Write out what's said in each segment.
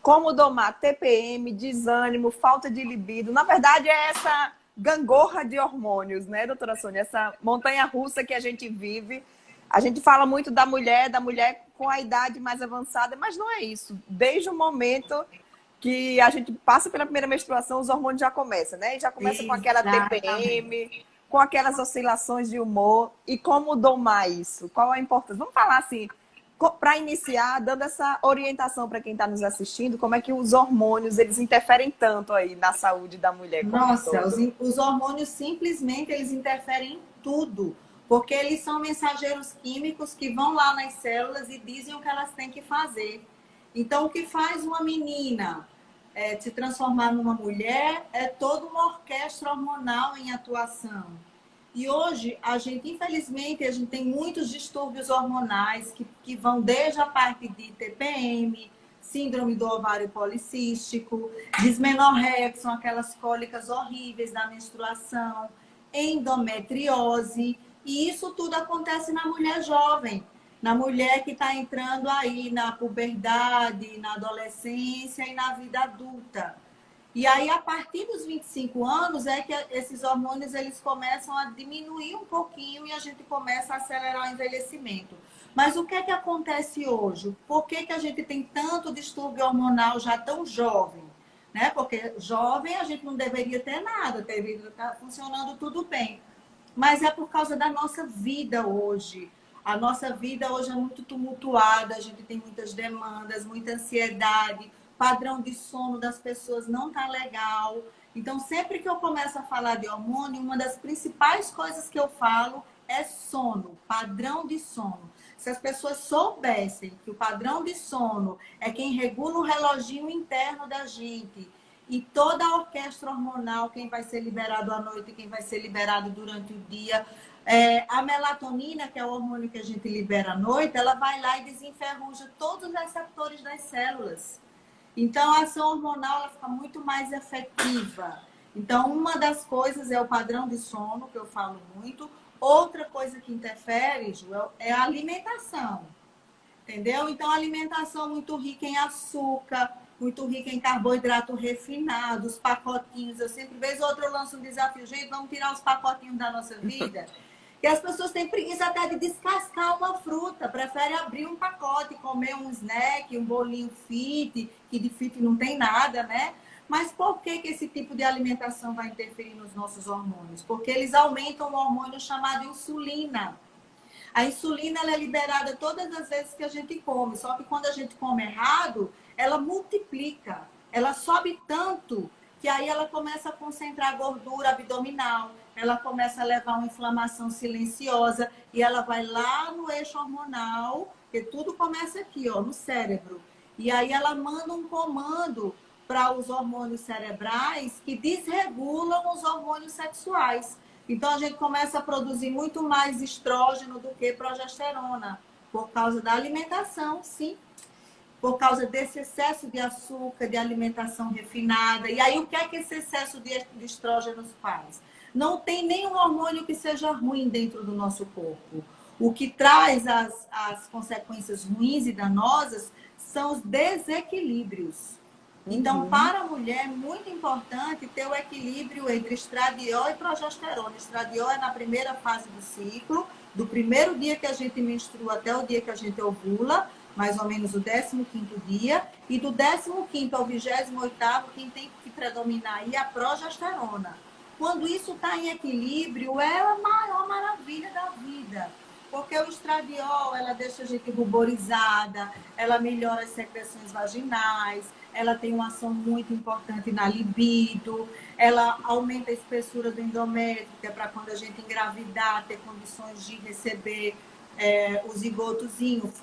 como domar TPM, desânimo, falta de libido. Na verdade, é essa gangorra de hormônios, né, doutora Sônia? Essa montanha-russa que a gente vive. A gente fala muito da mulher com a idade mais avançada, mas não é isso. Desde o momento que a gente passa pela primeira menstruação, os hormônios já começam, né? E já começa com aquela Exatamente. TPM, com aquelas oscilações de humor. E como domar isso? Qual a importância? Vamos falar assim, para iniciar, dando essa orientação para quem está nos assistindo, como é que os hormônios eles interferem tanto aí na saúde da mulher como um Nossa, todo. os hormônios simplesmente eles interferem em tudo, porque eles são mensageiros químicos que vão lá nas células e dizem o que elas têm que fazer. Então, o que faz uma menina se transformar numa mulher é toda uma orquestra hormonal em atuação. E hoje, infelizmente, a gente tem muitos distúrbios hormonais que vão desde a parte de TPM, síndrome do ovário policístico, dismenorreia, que são aquelas cólicas horríveis da menstruação, endometriose, e isso tudo acontece na mulher jovem, na mulher que está entrando aí na puberdade, na adolescência e na vida adulta. E aí, a partir dos 25 anos, é que esses hormônios eles começam a diminuir um pouquinho e a gente começa a acelerar o envelhecimento. Mas o que é que acontece hoje? Por que que a gente tem tanto distúrbio hormonal já tão jovem? Né? Porque jovem a gente não deveria ter nada, deveria estar funcionando tudo bem. Mas é por causa da nossa vida hoje. A nossa vida hoje é muito tumultuada, a gente tem muitas demandas, muita ansiedade, padrão de sono das pessoas não está legal. Então, sempre que eu começo a falar de hormônio, uma das principais coisas que eu falo é sono, padrão de sono. Se as pessoas soubessem que o padrão de sono é quem regula o reloginho interno da gente, e toda a orquestra hormonal, quem vai ser liberado à noite e quem vai ser liberado durante o dia. A melatonina, que é o hormônio que a gente libera à noite, ela vai lá e desenferruja todos os receptores das células. Então, a ação hormonal ela fica muito mais efetiva. Então, uma das coisas é o padrão de sono, que eu falo muito. Outra coisa que interfere, Joel, é a alimentação. Entendeu? Então, alimentação muito rica em açúcar, muito rica em carboidrato refinado, os pacotinhos. Eu sempre, vez ou outra, eu lanço um desafio. Gente, vamos tirar os pacotinhos da nossa vida? E as pessoas têm preguiça até de descascar uma fruta. Preferem abrir um pacote, comer um snack, um bolinho fit, que de fit não tem nada, né? Mas por que esse tipo de alimentação vai interferir nos nossos hormônios? Porque eles aumentam um hormônio chamado insulina. A insulina ela é liberada todas as vezes que a gente come, só que quando a gente come errado, ela multiplica, ela sobe tanto que aí ela começa a concentrar gordura abdominal, ela começa a levar uma inflamação silenciosa e ela vai lá no eixo hormonal, que tudo começa aqui, ó, no cérebro. E aí ela manda um comando para os hormônios cerebrais que desregulam os hormônios sexuais. Então, a gente começa a produzir muito mais estrógeno do que progesterona, por causa da alimentação, sim. Por causa desse excesso de açúcar, de alimentação refinada. E aí, o que é que esse excesso de estrógenos faz? Não tem nenhum hormônio que seja ruim dentro do nosso corpo. O que traz as consequências ruins e danosas são os desequilíbrios. Então, para a mulher, é muito importante ter o equilíbrio entre estradiol e progesterona. Estradiol é na primeira fase do ciclo, do primeiro dia que a gente menstrua até o dia que a gente ovula, mais ou menos o 15º dia, e do 15º ao 28º, quem tem que predominar aí é a progesterona. Quando isso está em equilíbrio, é a maior maravilha da vida. Porque o estradiol, ela deixa a gente ruborizada, ela melhora as secreções vaginais, ela tem uma ação muito importante na libido, ela aumenta a espessura do endométrio, que é para quando a gente engravidar, ter condições de receber o zigotozinho,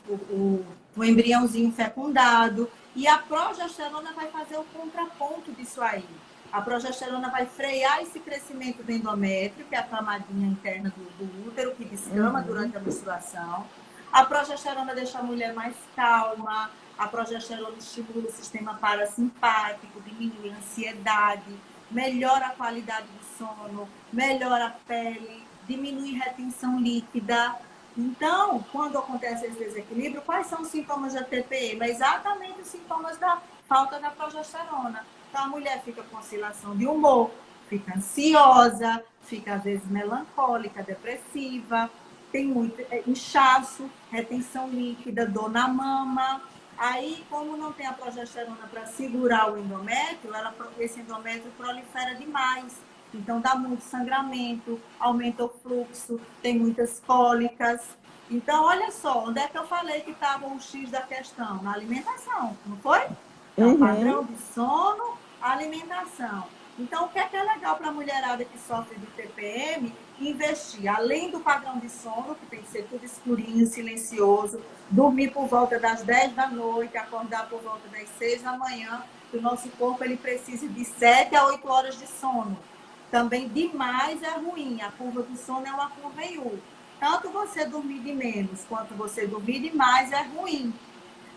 o embriãozinho fecundado. E a progesterona vai fazer o contraponto disso aí. A progesterona vai frear esse crescimento do endométrio, que é a camadinha interna do útero, que descama durante a menstruação. A progesterona deixa a mulher mais calma, a progesterona estimula o sistema parasimpático, diminui a ansiedade, melhora a qualidade do sono, melhora a pele, diminui a retenção líquida. Então, quando acontece esse desequilíbrio, quais são os sintomas da TPM? É exatamente os sintomas da falta da progesterona. Então, a mulher fica com oscilação de humor, fica ansiosa, fica, às vezes, melancólica, depressiva, tem muito inchaço, retenção líquida, dor na mama. Aí, como não tem a progesterona para segurar o endométrio, esse endométrio prolifera demais. Então, dá muito sangramento, aumenta o fluxo, tem muitas cólicas. Então, olha só, onde é que eu falei que estava o X da questão? Na alimentação, não foi? Então, padrão de sono, alimentação. Então, o que é legal para a mulherada que sofre de TPM? Investir, além do padrão de sono, que tem que ser tudo escurinho, silencioso, dormir por volta das 10 da noite, acordar por volta das 6 da manhã, que o nosso corpo ele precisa de 7 a 8 horas de sono. Também demais é ruim, a curva do sono é uma curva em U. Tanto você dormir de menos quanto você dormir demais é ruim,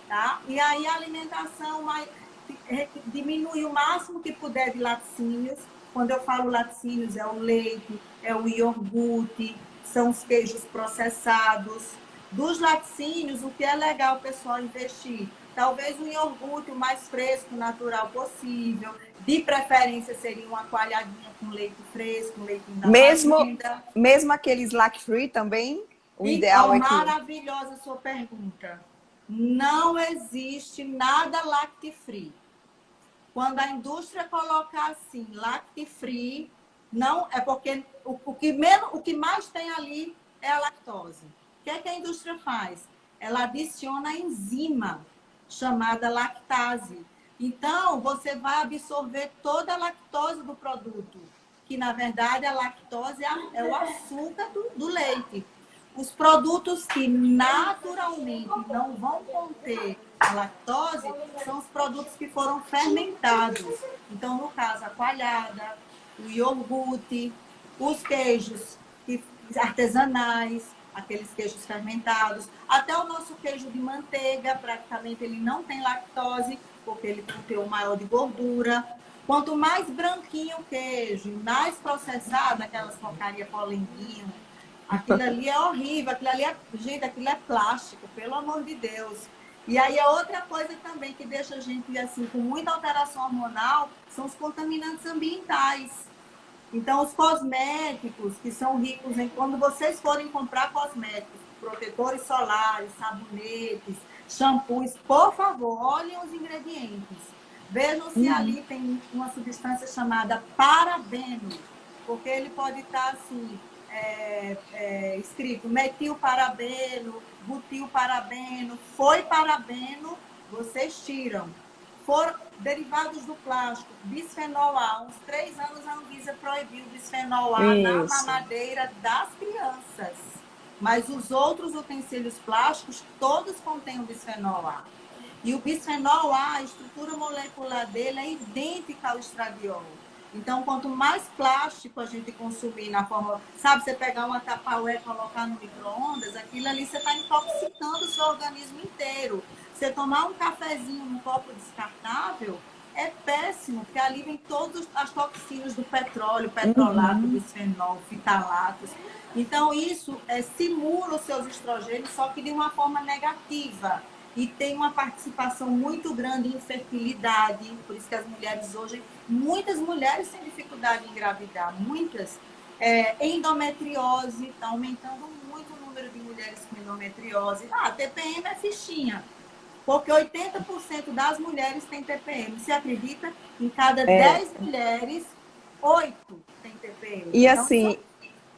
tá? E aí a alimentação diminui o máximo que puder de laticínios. Quando eu falo laticínios, é o leite, é o iogurte, são os queijos processados. Dos laticínios, o que é legal o pessoal investir? Talvez um iogurte o mais fresco, natural possível. De preferência, seria uma coalhadinha com leite fresco, leite da fazenda. Mesmo aqueles lact-free também? O ideal é que... Maravilhosa a sua pergunta. Não existe nada lact-free. Quando a indústria coloca assim, lact-free, não é porque o que mais tem ali é a lactose. O que é que a indústria faz? Ela adiciona a enzima chamada lactase. Então, você vai absorver toda a lactose do produto, que na verdade a lactose é o açúcar do leite. Os produtos que naturalmente não vão conter a lactose são os produtos que foram fermentados. Então, no caso, a coalhada, o iogurte, os queijos artesanais, aqueles queijos fermentados, até o nosso queijo de manteiga, praticamente ele não tem lactose, porque ele tem um teor maior de gordura. Quanto mais branquinho o queijo, mais processado, aquelas porcaria polenguinho, aquilo ali é horrível, aquilo ali gente, aquilo é plástico, pelo amor de Deus. E aí a outra coisa também que deixa a gente assim com muita alteração hormonal são os contaminantes ambientais. Então, os cosméticos que são ricos em... Quando vocês forem comprar cosméticos, protetores solares, sabonetes, shampoos, por favor, olhem os ingredientes. Vejam se ali tem uma substância chamada parabeno, porque ele pode estar assim, escrito metilparabeno, butilparabeno, foi parabeno, vocês tiram. Foram derivados do plástico, bisfenol A. Uns 3 anos a Anvisa proibiu o bisfenol A na mamadeira das crianças. Mas os outros utensílios plásticos, todos contêm o bisfenol A. E o bisfenol A, a estrutura molecular dele é idêntica ao estradiol. Então, quanto mais plástico a gente consumir na forma... Sabe, você pegar uma Tupperware e colocar no micro-ondas, aquilo ali você está intoxicando o seu organismo inteiro. Você tomar um cafezinho num copo descartável é péssimo, porque ali vem todas as toxinas do petróleo, petrolato, bisfenol, fitalatos. Então, isso simula os seus estrogênios, só que de uma forma negativa. E tem uma participação muito grande em fertilidade, por isso que as mulheres hoje, muitas mulheres têm dificuldade em engravidar, muitas. Endometriose, está aumentando muito o número de mulheres com endometriose. TPM é fichinha. Porque 80% das mulheres têm TPM. Você acredita? Em cada 10 mulheres, 8 têm TPM. E então, assim,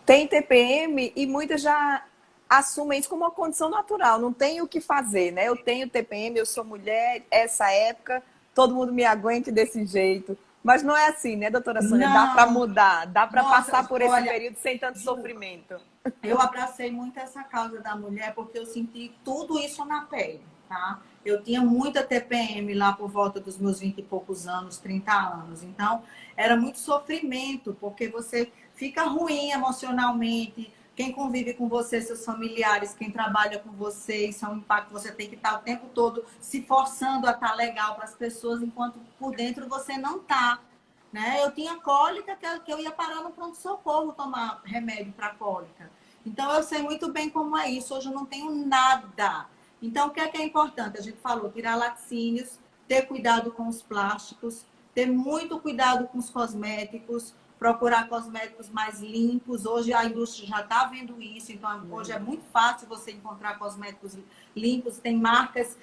tem TPM e muitas já assumem isso como uma condição natural. Não tem o que fazer, né? Eu tenho TPM, eu sou mulher, essa época, todo mundo me aguente desse jeito. Mas não é assim, né, doutora Sônia? Não. Dá para mudar, dá para passar por esse período sem tanto sofrimento. Eu abracei muito essa causa da mulher porque eu senti tudo isso na pele, tá? Eu tinha muita TPM lá por volta dos meus 20 e poucos anos, 30 anos. Então, era muito sofrimento, porque você fica ruim emocionalmente. Quem convive com você, seus familiares, quem trabalha com você, isso é um impacto. Você tem que estar o tempo todo se forçando a estar legal para as pessoas, enquanto por dentro você não está. Né? Eu tinha cólica que eu ia parar no pronto-socorro tomar remédio para cólica. Então, eu sei muito bem como é isso. Hoje eu não tenho nada. Então, o que é importante? A gente falou, tirar laticínios, ter cuidado com os plásticos, ter muito cuidado com os cosméticos, procurar cosméticos mais limpos. Hoje a indústria já está vendo isso, então hoje é muito fácil você encontrar cosméticos limpos. Tem marcas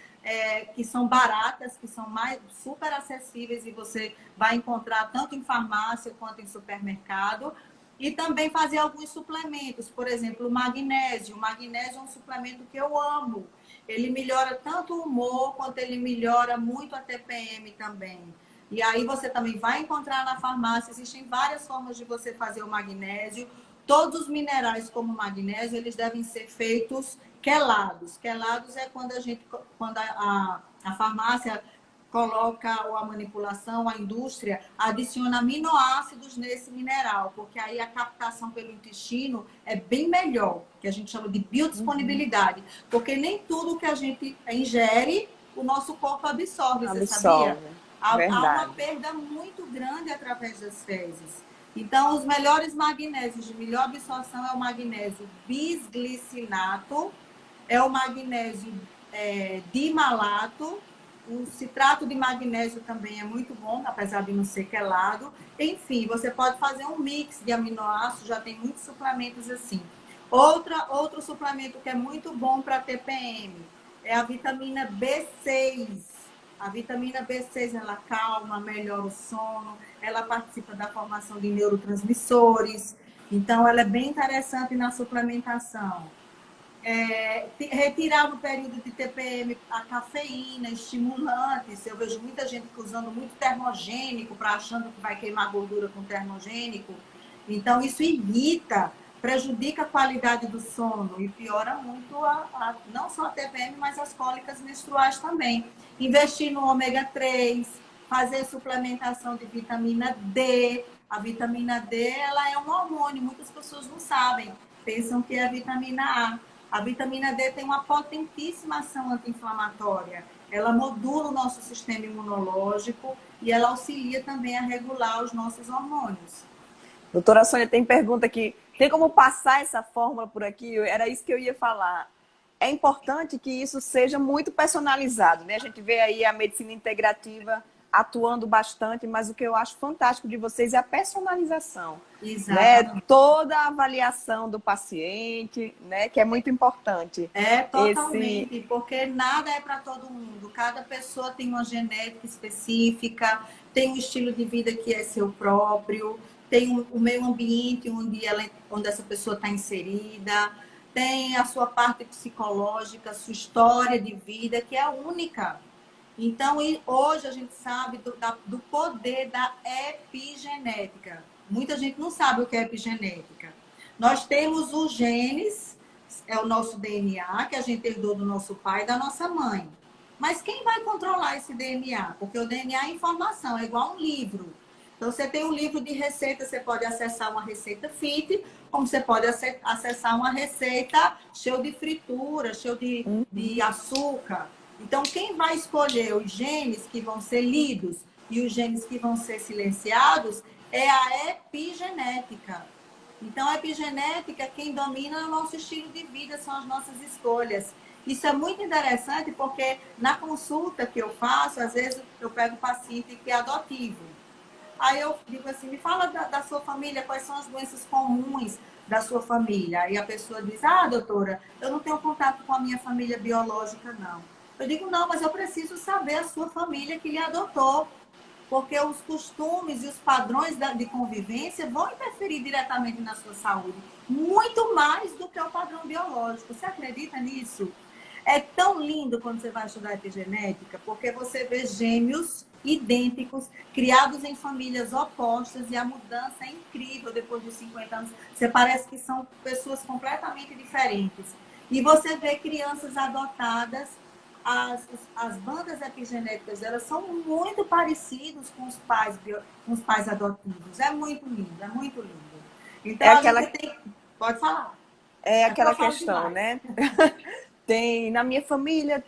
que são baratas, que são mais super acessíveis e você vai encontrar tanto em farmácia quanto em supermercado. E também fazer alguns suplementos, por exemplo, o magnésio. O magnésio é um suplemento que eu amo. Ele melhora tanto o humor, quanto ele melhora muito a TPM também. E aí você também vai encontrar na farmácia, existem várias formas de você fazer o magnésio. Todos os minerais como o magnésio, eles devem ser feitos quelados. Quelados é quando a farmácia coloca a manipulação, a indústria adiciona aminoácidos nesse mineral, porque aí a captação pelo intestino é bem melhor, que a gente chama de biodisponibilidade, porque nem tudo que a gente ingere, o nosso corpo absorve, você sabia? Há uma perda muito grande através das fezes. Então, os melhores magnésios de melhor absorção é o magnésio bisglicinato, é o magnésio dimalato. O citrato de magnésio também é muito bom, apesar de não ser quelado. Enfim, você pode fazer um mix de aminoácidos, já tem muitos suplementos assim. Outro suplemento que é muito bom para TPM é a vitamina B6. A vitamina B6, ela calma, melhora o sono, ela participa da formação de neurotransmissores. Então, ela é bem interessante na suplementação. Retirar no período de TPM a cafeína, estimulantes. Eu vejo muita gente usando muito termogênico, achando que vai queimar gordura com termogênico. Então, isso irrita, prejudica a qualidade do sono e piora muito não só a TPM, mas as cólicas menstruais também. Investir no ômega 3, fazer suplementação de vitamina D. A vitamina D, ela é um hormônio, muitas pessoas não sabem, pensam que é a vitamina A. A vitamina D tem uma potentíssima ação anti-inflamatória. Ela modula o nosso sistema imunológico e ela auxilia também a regular os nossos hormônios. Doutora Sônia, tem pergunta aqui. Tem como passar essa fórmula por aqui? Era isso que eu ia falar. É importante que isso seja muito personalizado, né? A gente vê aí a medicina integrativa atuando bastante, mas o que eu acho fantástico de vocês é a personalização. Exatamente. Né? Toda a avaliação do paciente, né? Que é muito importante. Totalmente, porque nada é para todo mundo. Cada pessoa tem uma genética específica, tem um estilo de vida que é seu próprio, tem o meio ambiente onde essa pessoa está inserida, tem a sua parte psicológica, a sua história de vida, que é única. Então, hoje a gente sabe do poder da epigenética. Muita gente não sabe o que é epigenética. Nós temos os genes, é o nosso DNA, que a gente herdou do nosso pai e da nossa mãe. Mas quem vai controlar esse DNA? Porque o DNA é informação, é igual um livro. Então, você tem um livro de receita, você pode acessar uma receita fit, como você pode acessar uma receita cheia de fritura, cheia de açúcar. Então, quem vai escolher os genes que vão ser lidos e os genes que vão ser silenciados é a epigenética. Então, a epigenética, quem domina é o nosso estilo de vida, são as nossas escolhas. Isso é muito interessante porque na consulta que eu faço, às vezes eu pego um paciente que é adotivo. Aí eu digo assim, me fala da sua família, quais são as doenças comuns da sua família. Aí a pessoa diz, doutora, eu não tenho contato com a minha família biológica, não. Eu digo, não, mas eu preciso saber a sua família que lhe adotou. Porque os costumes e os padrões de convivência vão interferir diretamente na sua saúde. Muito mais do que o padrão biológico. Você acredita nisso? É tão lindo quando você vai estudar epigenética, porque você vê gêmeos idênticos, criados em famílias opostas, e a mudança é incrível depois dos 50 anos. Você parece que são pessoas completamente diferentes. E você vê crianças adotadas, as bandas epigenéticas, elas são muito parecidas com os pais adotivos. É muito lindo, é muito lindo. Então, pode falar. É aquela questão, né? Tem, na minha família,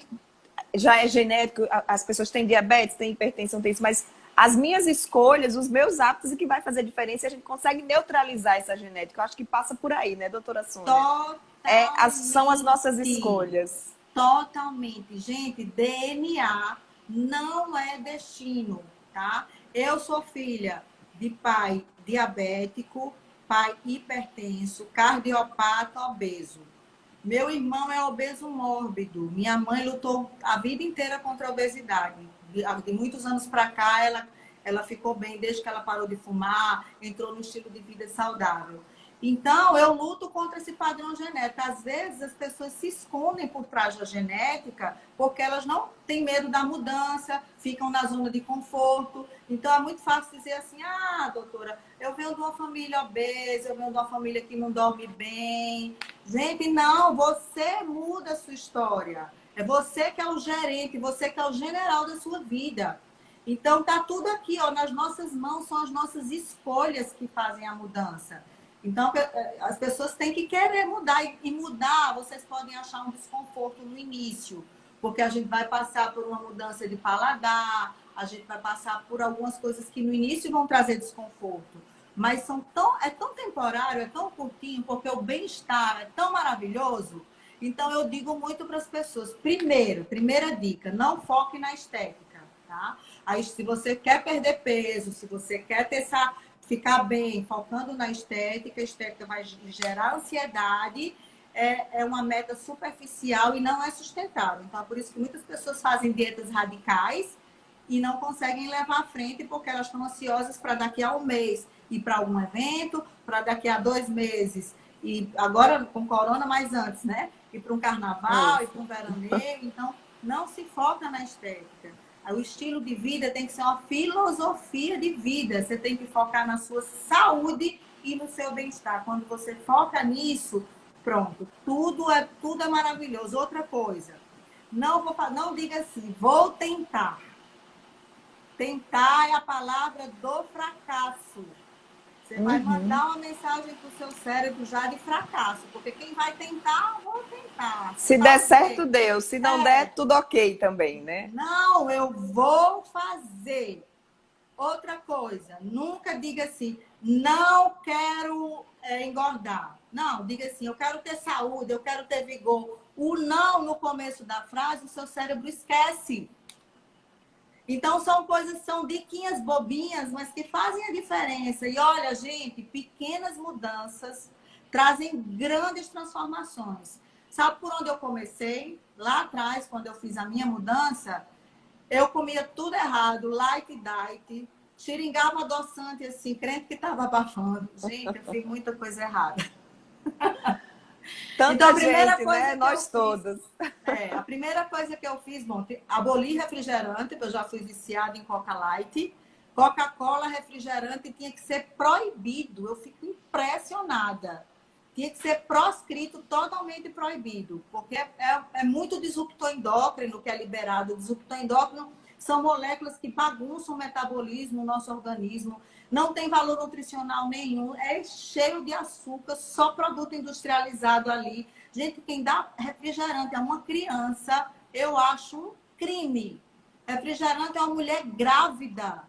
já é genético, as pessoas têm diabetes, têm hipertensão, tem isso, mas as minhas escolhas, os meus hábitos, é que vai fazer diferença, e a gente consegue neutralizar essa genética. Eu acho que passa por aí, né, doutora Sônia? Totalmente. São as nossas escolhas. Totalmente. Gente, DNA não é destino, tá? Eu sou filha de pai diabético, pai hipertenso, cardiopata, obeso. Meu irmão é obeso mórbido. Minha mãe lutou a vida inteira contra a obesidade. De muitos anos para cá, ela ficou bem desde que ela parou de fumar, entrou no estilo de vida saudável. Então, eu luto contra esse padrão genético. Às vezes, as pessoas se escondem por trás da genética porque elas não têm medo da mudança, ficam na zona de conforto. Então, é muito fácil dizer assim, ah, doutora, eu venho de uma família obesa, eu venho de uma família que não dorme bem. Gente, não, você muda a sua história. É você que é o gerente, você que é o general da sua vida. Então, tá tudo aqui, ó, nas nossas mãos, são as nossas escolhas que fazem a mudança. Então, as pessoas têm que querer mudar. E mudar, vocês podem achar um desconforto no início, porque a gente vai passar por uma mudança de paladar, a gente vai passar por algumas coisas que no início vão trazer desconforto. Mas é tão temporário, é tão curtinho, porque o bem-estar é tão maravilhoso. Então, eu digo muito para as pessoas, primeira dica, não foque na estética, tá? Aí, se você quer perder peso, se você quer ficar bem, focando na estética, a estética vai gerar ansiedade, é uma meta superficial e não é sustentável. Então, é por isso que muitas pessoas fazem dietas radicais e não conseguem levar à frente porque elas estão ansiosas para daqui a um mês ir para algum evento, para daqui a 2 meses, e agora com corona, mais antes, né? Ir para um carnaval, ir para um veraneio. Então, não se foca na estética. O estilo de vida tem que ser uma filosofia de vida. Você tem que focar na sua saúde e no seu bem-estar. Quando você foca nisso, pronto, tudo é maravilhoso. Outra coisa, não diga assim, vou tentar. Tentar é a palavra do fracasso. Você vai mandar uma mensagem para o seu cérebro já de fracasso. Porque quem vai tentar, vou tentar. Se der certo, deu. Se não der, tudo ok também, né? Não, eu vou fazer. Outra coisa, nunca diga assim, não quero engordar. Não, diga assim, eu quero ter saúde, eu quero ter vigor. O não no começo da frase, o seu cérebro esquece. Então, são diquinhas bobinhas, mas que fazem a diferença. E olha, gente, pequenas mudanças trazem grandes transformações. Sabe por onde eu comecei? Lá atrás, quando eu fiz a minha mudança, eu comia tudo errado, light diet, xeringava adoçante assim, crente que estava abafando. Gente, eu fiz muita coisa errada. Tanta então, a primeira gente, coisa né? Nós todos. A primeira coisa que eu fiz, bom, aboli refrigerante, porque eu já fui viciada em Coca Light. Coca-Cola, refrigerante tinha que ser proibido. Eu fico impressionada. Tinha que ser proscrito, totalmente proibido. Porque é muito disruptor endócrino que é liberado. O disruptor endócrino são moléculas que bagunçam o metabolismo, o nosso organismo. Não tem valor nutricional nenhum. É cheio de açúcar, só produto industrializado ali. Gente, quem dá refrigerante a uma criança, eu acho um crime. Refrigerante é uma mulher grávida.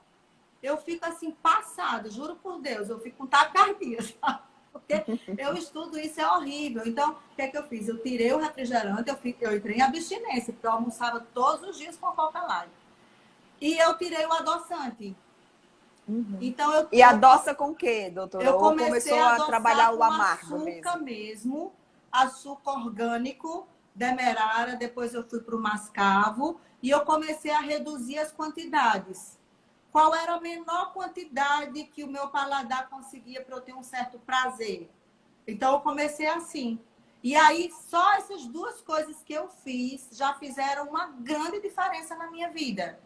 Eu fico assim, passada, juro por Deus. Eu fico com taquicardia, sabe? Porque eu estudo isso, é horrível. Então, o que é que eu fiz? Eu tirei o refrigerante, eu entrei em abstinência, porque eu almoçava todos os dias com Coca Light. E eu tirei o adoçante. Então, e adoça com o quê, doutora? Eu comecei a trabalhar o amargo açúcar mesmo, açúcar orgânico, demerara, depois eu fui para o mascavo e eu comecei a reduzir as quantidades. Qual era a menor quantidade que o meu paladar conseguia para eu ter um certo prazer? Então, eu comecei assim. E aí, só essas duas coisas que eu fiz já fizeram uma grande diferença na minha vida.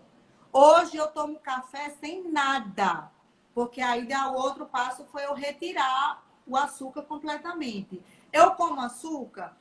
Hoje, eu tomo café sem nada. Porque aí, o outro passo foi eu retirar o açúcar completamente. Eu como açúcar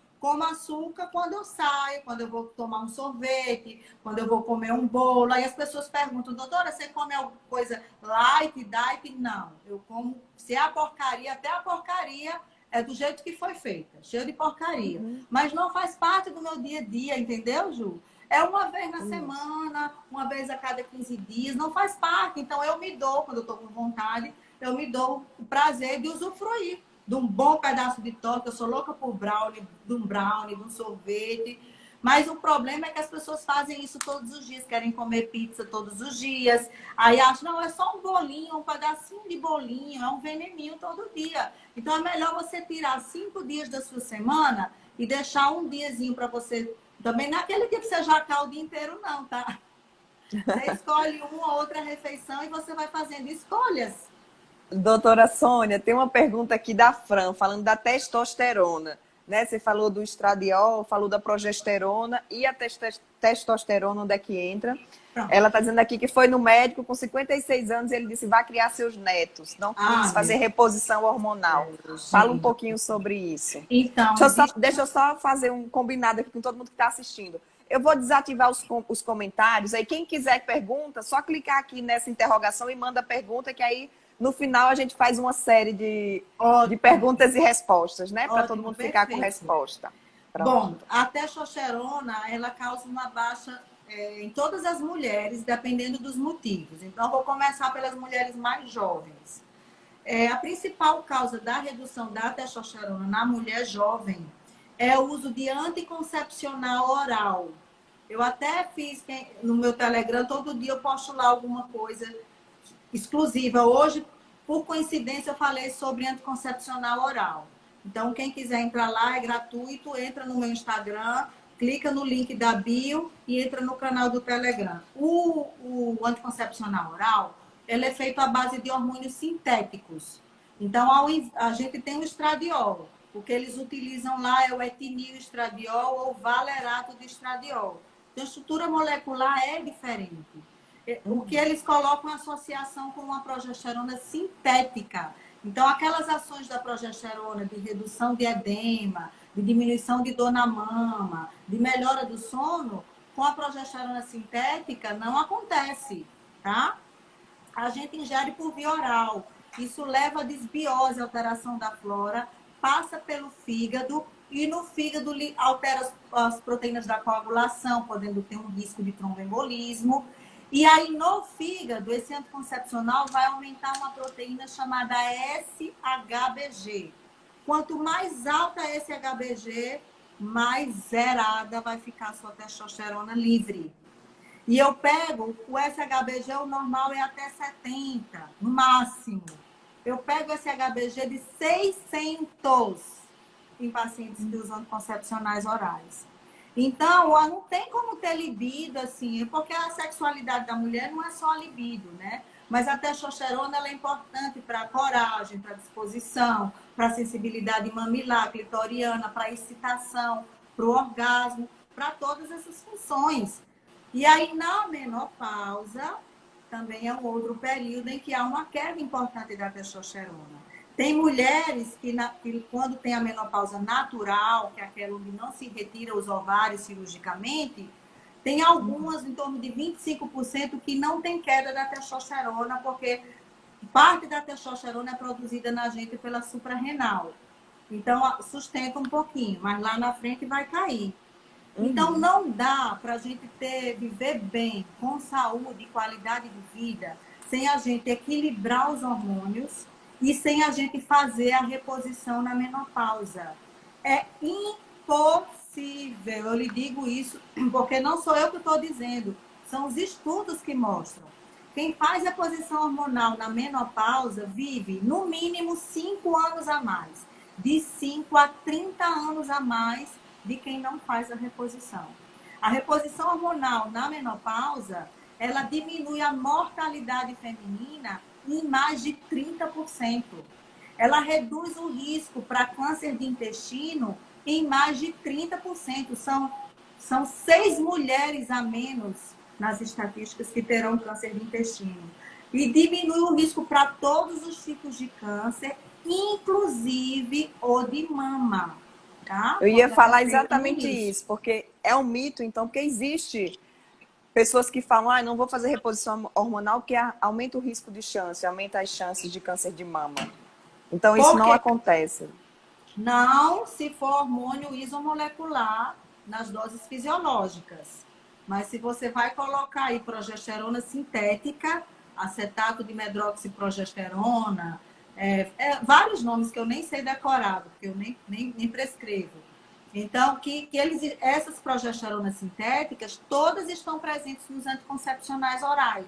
quando eu saio, quando eu vou tomar um sorvete, quando eu vou comer um bolo. Aí as pessoas perguntam, doutora, você come alguma coisa light, diet? Não, eu como, se é a porcaria, até a porcaria é do jeito que foi feita, cheio de porcaria. Mas não faz parte do meu dia a dia, entendeu, Ju? É uma vez na semana, uma vez a cada 15 dias, não faz parte. Então eu me dou, quando eu estou com vontade, eu me dou o prazer de usufruir de um bom pedaço de torta. Eu sou louca por brownie, de um sorvete. Mas o problema é que as pessoas fazem isso todos os dias, querem comer pizza todos os dias. Aí acham, não, é só um bolinho, um pedacinho de bolinho, é um veneninho todo dia. Então é melhor você tirar 5 dias da sua semana e deixar um diazinho para você. Também naquele dia que você jacar o dia inteiro, não, tá? Você escolhe uma ou outra refeição e você vai fazendo escolhas. Doutora Sônia, tem uma pergunta aqui da Fran, falando da testosterona. Né? Você falou do estradiol, falou da progesterona e a testosterona, onde é que entra? Pronto. Ela está dizendo aqui que foi no médico com 56 anos e ele disse vai criar seus netos, não quis fazer reposição hormonal. Fala um pouquinho sobre isso. Então, deixa eu só fazer um combinado aqui com todo mundo que está assistindo. Eu vou desativar os comentários, aí quem quiser pergunta, só clicar aqui nessa interrogação e manda pergunta, que aí no final a gente faz uma série de perguntas e respostas, né? Para todo mundo ficar com resposta. Pronto. Bom, a testosterona, ela causa uma baixa em todas as mulheres, dependendo dos motivos. Então, vou começar pelas mulheres mais jovens. A principal causa da redução da testosterona na mulher jovem é o uso de anticoncepcional oral. Eu até fiz no meu Telegram, todo dia eu posto lá alguma coisa exclusiva. Hoje, por coincidência, eu falei sobre anticoncepcional oral. Então, quem quiser entrar lá, é gratuito, entra no meu Instagram, clica no link da bio e entra no canal do Telegram. O anticoncepcional oral, ele é feito à base de hormônios sintéticos. Então, a gente tem o estradiol. O que eles utilizam lá é o etinil estradiol ou valerato de estradiol. Então, a estrutura molecular é diferente. O que eles colocam em associação com uma progesterona sintética. Então, aquelas ações da progesterona de redução de edema, de diminuição de dor na mama, de melhora do sono, com a progesterona sintética não acontece, tá? A gente ingere por via oral. Isso leva a desbiose, alteração da flora, passa pelo fígado e no fígado altera as proteínas da coagulação, podendo ter um risco de tromboembolismo. E aí, no fígado, esse anticoncepcional vai aumentar uma proteína chamada SHBG. Quanto mais alta é esse HBG, mais zerada vai ficar a sua testosterona livre. E eu pego, o SHBG, o normal é até 70, no máximo. Eu pego esse HBG de 600 em pacientes que usam anticoncepcionais orais. Então, não tem como ter libido, assim, porque a sexualidade da mulher não é só a libido, né? Mas a testosterona ela é importante para a coragem, para a disposição, para a sensibilidade mamilar, clitoriana, para a excitação, para o orgasmo, para todas essas funções. E aí, na menopausa, também é um outro período em que há uma queda importante da testosterona. Tem mulheres que quando tem a menopausa natural, que é aquela onde não se retira os ovários cirurgicamente, tem algumas, em torno de 25%, que não tem queda da testosterona, porque parte da testosterona é produzida na gente pela suprarrenal. Então, sustenta um pouquinho, mas lá na frente vai cair. Então, não dá para a gente viver bem, com saúde e qualidade de vida, sem a gente equilibrar os hormônios e sem a gente fazer a reposição na menopausa. É impossível. Eu lhe digo isso porque não sou eu que estou dizendo, são os estudos que mostram. Quem faz reposição hormonal na menopausa vive, no mínimo, 5 anos a mais. De 5 a 30 anos a mais de quem não faz a reposição. A reposição hormonal na menopausa, ela diminui a mortalidade feminina em mais de 30%. Ela reduz o risco para câncer de intestino em mais de 30%. São 6 mulheres a menos nas estatísticas que terão câncer de intestino. E diminui o risco para todos os tipos de câncer, inclusive o de mama. Tá? Eu ia falar exatamente isso, porque é um mito, então, porque existe pessoas que falam, não vou fazer reposição hormonal, porque aumenta o risco de chance, aumenta as chances de câncer de mama. Então, isso não acontece. Não, se for hormônio isomolecular nas doses fisiológicas. Mas se você vai colocar aí progesterona sintética, acetato de medroxiprogesterona, vários nomes que eu nem sei decorar, porque eu nem prescrevo. Então, essas progesteronas sintéticas, todas estão presentes nos anticoncepcionais orais.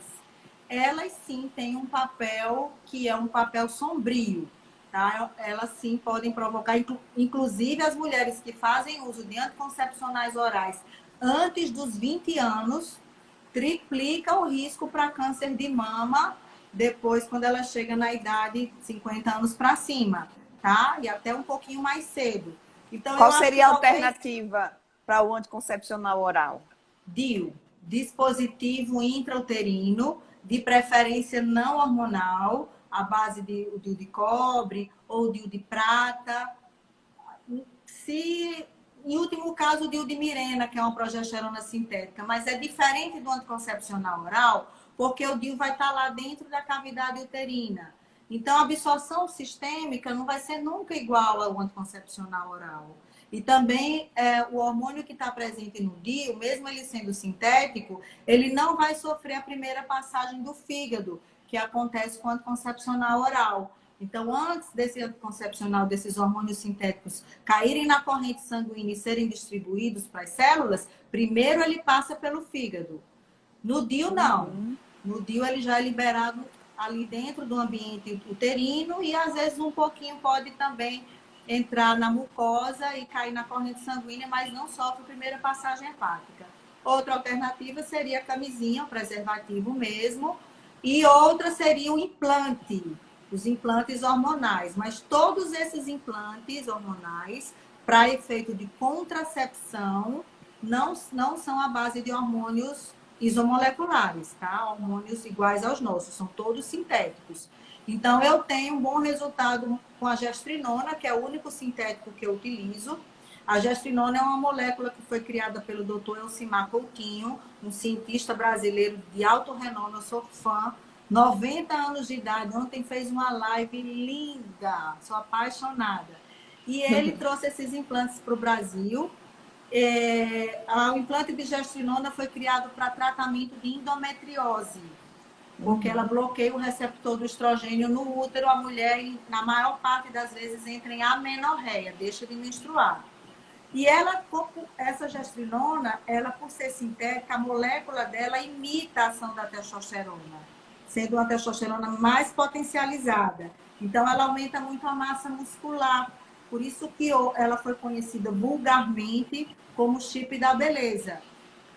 Elas sim têm um papel que é um papel sombrio, tá? Elas sim podem provocar, inclusive as mulheres que fazem uso de anticoncepcionais orais antes dos 20 anos, triplica o risco para câncer de mama depois, quando ela chega na idade de 50 anos para cima, tá? E até um pouquinho mais cedo. Então, Qual eu acho que seria a talvez alternativa para o anticoncepcional oral? DIU, dispositivo intrauterino, de preferência não hormonal, à base de o DIU de cobre ou DIU de prata. Se, em último caso, o DIU de Mirena, que é uma progesterona sintética, mas é diferente do anticoncepcional oral, porque o DIU vai estar lá dentro da cavidade uterina. Então, a absorção sistêmica não vai ser nunca igual ao anticoncepcional oral. E também o hormônio que está presente no DIU, mesmo ele sendo sintético, ele não vai sofrer a primeira passagem do fígado, que acontece com o anticoncepcional oral. Então, antes desse anticoncepcional, desses hormônios sintéticos caírem na corrente sanguínea e serem distribuídos para as células, primeiro ele passa pelo fígado. No DIU, não. No DIU, ele já é liberado ali dentro do ambiente uterino e, às vezes, um pouquinho pode também entrar na mucosa e cair na corrente sanguínea, mas não sofre a primeira passagem hepática. Outra alternativa seria a camisinha, o preservativo mesmo, e outra seria o implante, os implantes hormonais. Mas todos esses implantes hormonais, para efeito de contracepção, não são à base de hormônios isomoleculares, tá? Hormônios iguais aos nossos, são todos sintéticos. Então, eu tenho um bom resultado com a gestrinona, que é o único sintético que eu utilizo. A gestrinona é uma molécula que foi criada pelo Dr. Elcimar Coutinho, um cientista brasileiro de alto renome, eu sou fã, 90 anos de idade, ontem fez uma live linda, sou apaixonada. E ele trouxe esses implantes para o Brasil. O implante de gestrinona foi criado para tratamento de endometriose, porque ela bloqueia o receptor do estrogênio no útero. A mulher, na maior parte das vezes, entra em amenorreia, deixa de menstruar. E essa gestrinona, ela por ser sintética, a molécula dela imita a ação da testosterona, sendo uma testosterona mais potencializada. Então, ela aumenta muito a massa muscular. Por isso que ela foi conhecida vulgarmente como chip da beleza.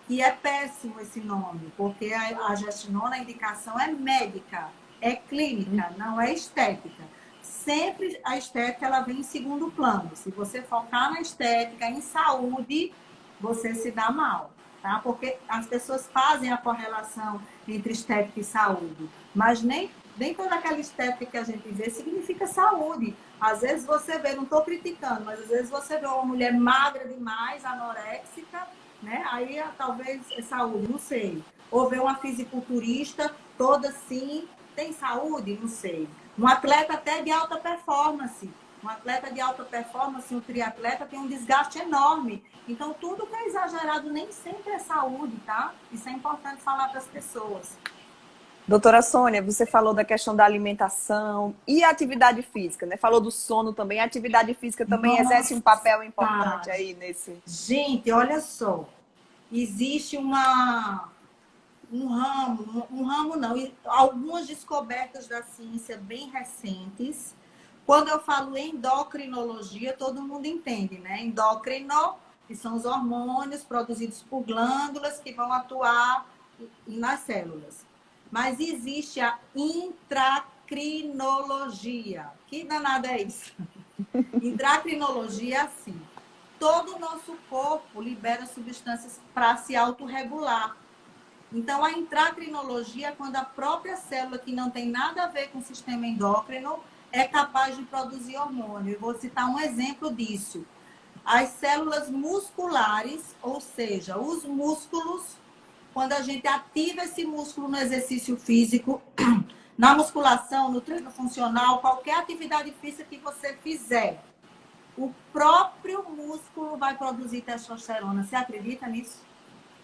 E é péssimo esse nome, porque a gestrinona, a indicação é médica, é clínica, não é estética. Sempre a estética ela vem em segundo plano. Se você focar na estética, em saúde, você se dá mal, tá? Porque as pessoas fazem a correlação entre estética e saúde, mas nem toda aquela estética que a gente vê significa saúde. Às vezes você vê, não estou criticando, mas às vezes você vê uma mulher magra demais, anoréxica, né? Aí talvez é saúde, não sei. Ou ver uma fisiculturista toda assim, tem saúde? Não sei. Um atleta até de alta performance. Um atleta de alta performance, um triatleta, tem um desgaste enorme. Então, tudo que é exagerado nem sempre é saúde, tá? Isso é importante falar para as pessoas. Doutora Sônia, você falou da questão da alimentação e a atividade física, né? Falou do sono também. A atividade física também exerce um papel importante aí nesse... Gente, olha só. Existe um ramo não, algumas descobertas da ciência bem recentes. Quando eu falo endocrinologia, todo mundo entende, né? Endócrino, que são os hormônios produzidos por glândulas que vão atuar nas células. Mas existe a intracrinologia. Que danada é isso? Intracrinologia é assim. Todo o nosso corpo libera substâncias para se autorregular. Então, a intracrinologia é quando a própria célula, que não tem nada a ver com o sistema endócrino, é capaz de produzir hormônio. Eu vou citar um exemplo disso. As células musculares, ou seja, os músculos, quando a gente ativa esse músculo no exercício físico, na musculação, no treino funcional, qualquer atividade física que você fizer, o próprio músculo vai produzir testosterona. Você acredita nisso?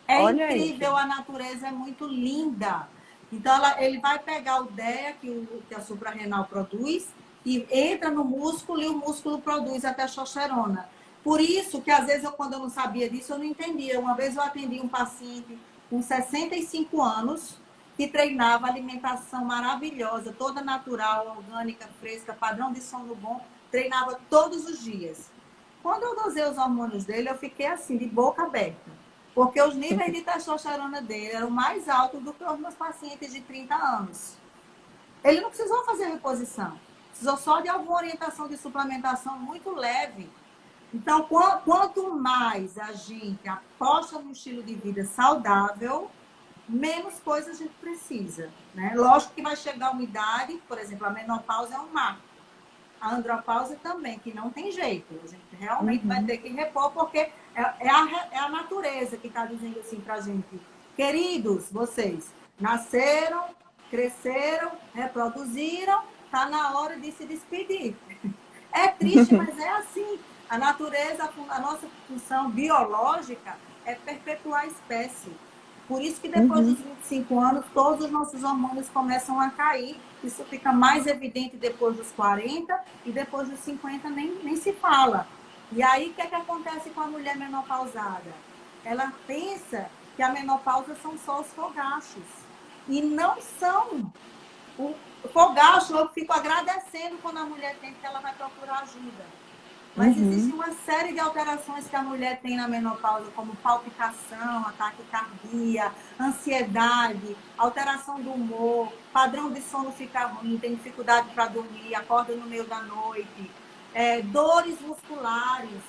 É Olha incrível, aí. a natureza é muito linda. Então, ele vai pegar o DEA, que a suprarrenal produz, e entra no músculo e o músculo produz a testosterona. Por isso que, às vezes, quando eu não sabia disso, eu não entendia. Uma vez eu atendi um paciente com 65 anos que treinava alimentação maravilhosa, toda natural, orgânica, fresca, padrão de sono bom, treinava todos os dias. Quando eu dosei os hormônios dele, eu fiquei assim, de boca aberta. Porque os níveis de testosterona dele eram mais altos do que os meus pacientes de 30 anos. Ele não precisou fazer reposição. Precisou só de alguma orientação de suplementação muito leve. Então, quanto mais a gente aposta no estilo de vida saudável, menos coisas a gente precisa, né? Lógico que vai chegar uma idade, por exemplo, a menopausa é um marco. A andropausa também, que não tem jeito. A gente realmente vai ter que repor, porque é a natureza que está dizendo assim pra gente. Queridos, vocês nasceram, cresceram, reproduziram, tá na hora de se despedir. É triste, mas é assim. A natureza, a nossa função biológica é perpetuar a espécie. Por isso que depois dos 25 anos, todos os nossos hormônios começam a cair. Isso fica mais evidente depois dos 40 e depois dos 50 nem se fala. E aí, o que é que acontece com a mulher menopausada? Ela pensa que a menopausa são só os fogachos. E não são. O fogacho, eu fico agradecendo quando a mulher tem, que ela vai procurar ajuda. Mas existe uma série de alterações que a mulher tem na menopausa, como palpitação, ataque cardíaco, ansiedade, alteração do humor, padrão de sono fica ruim, tem dificuldade para dormir, acorda no meio da noite, dores musculares,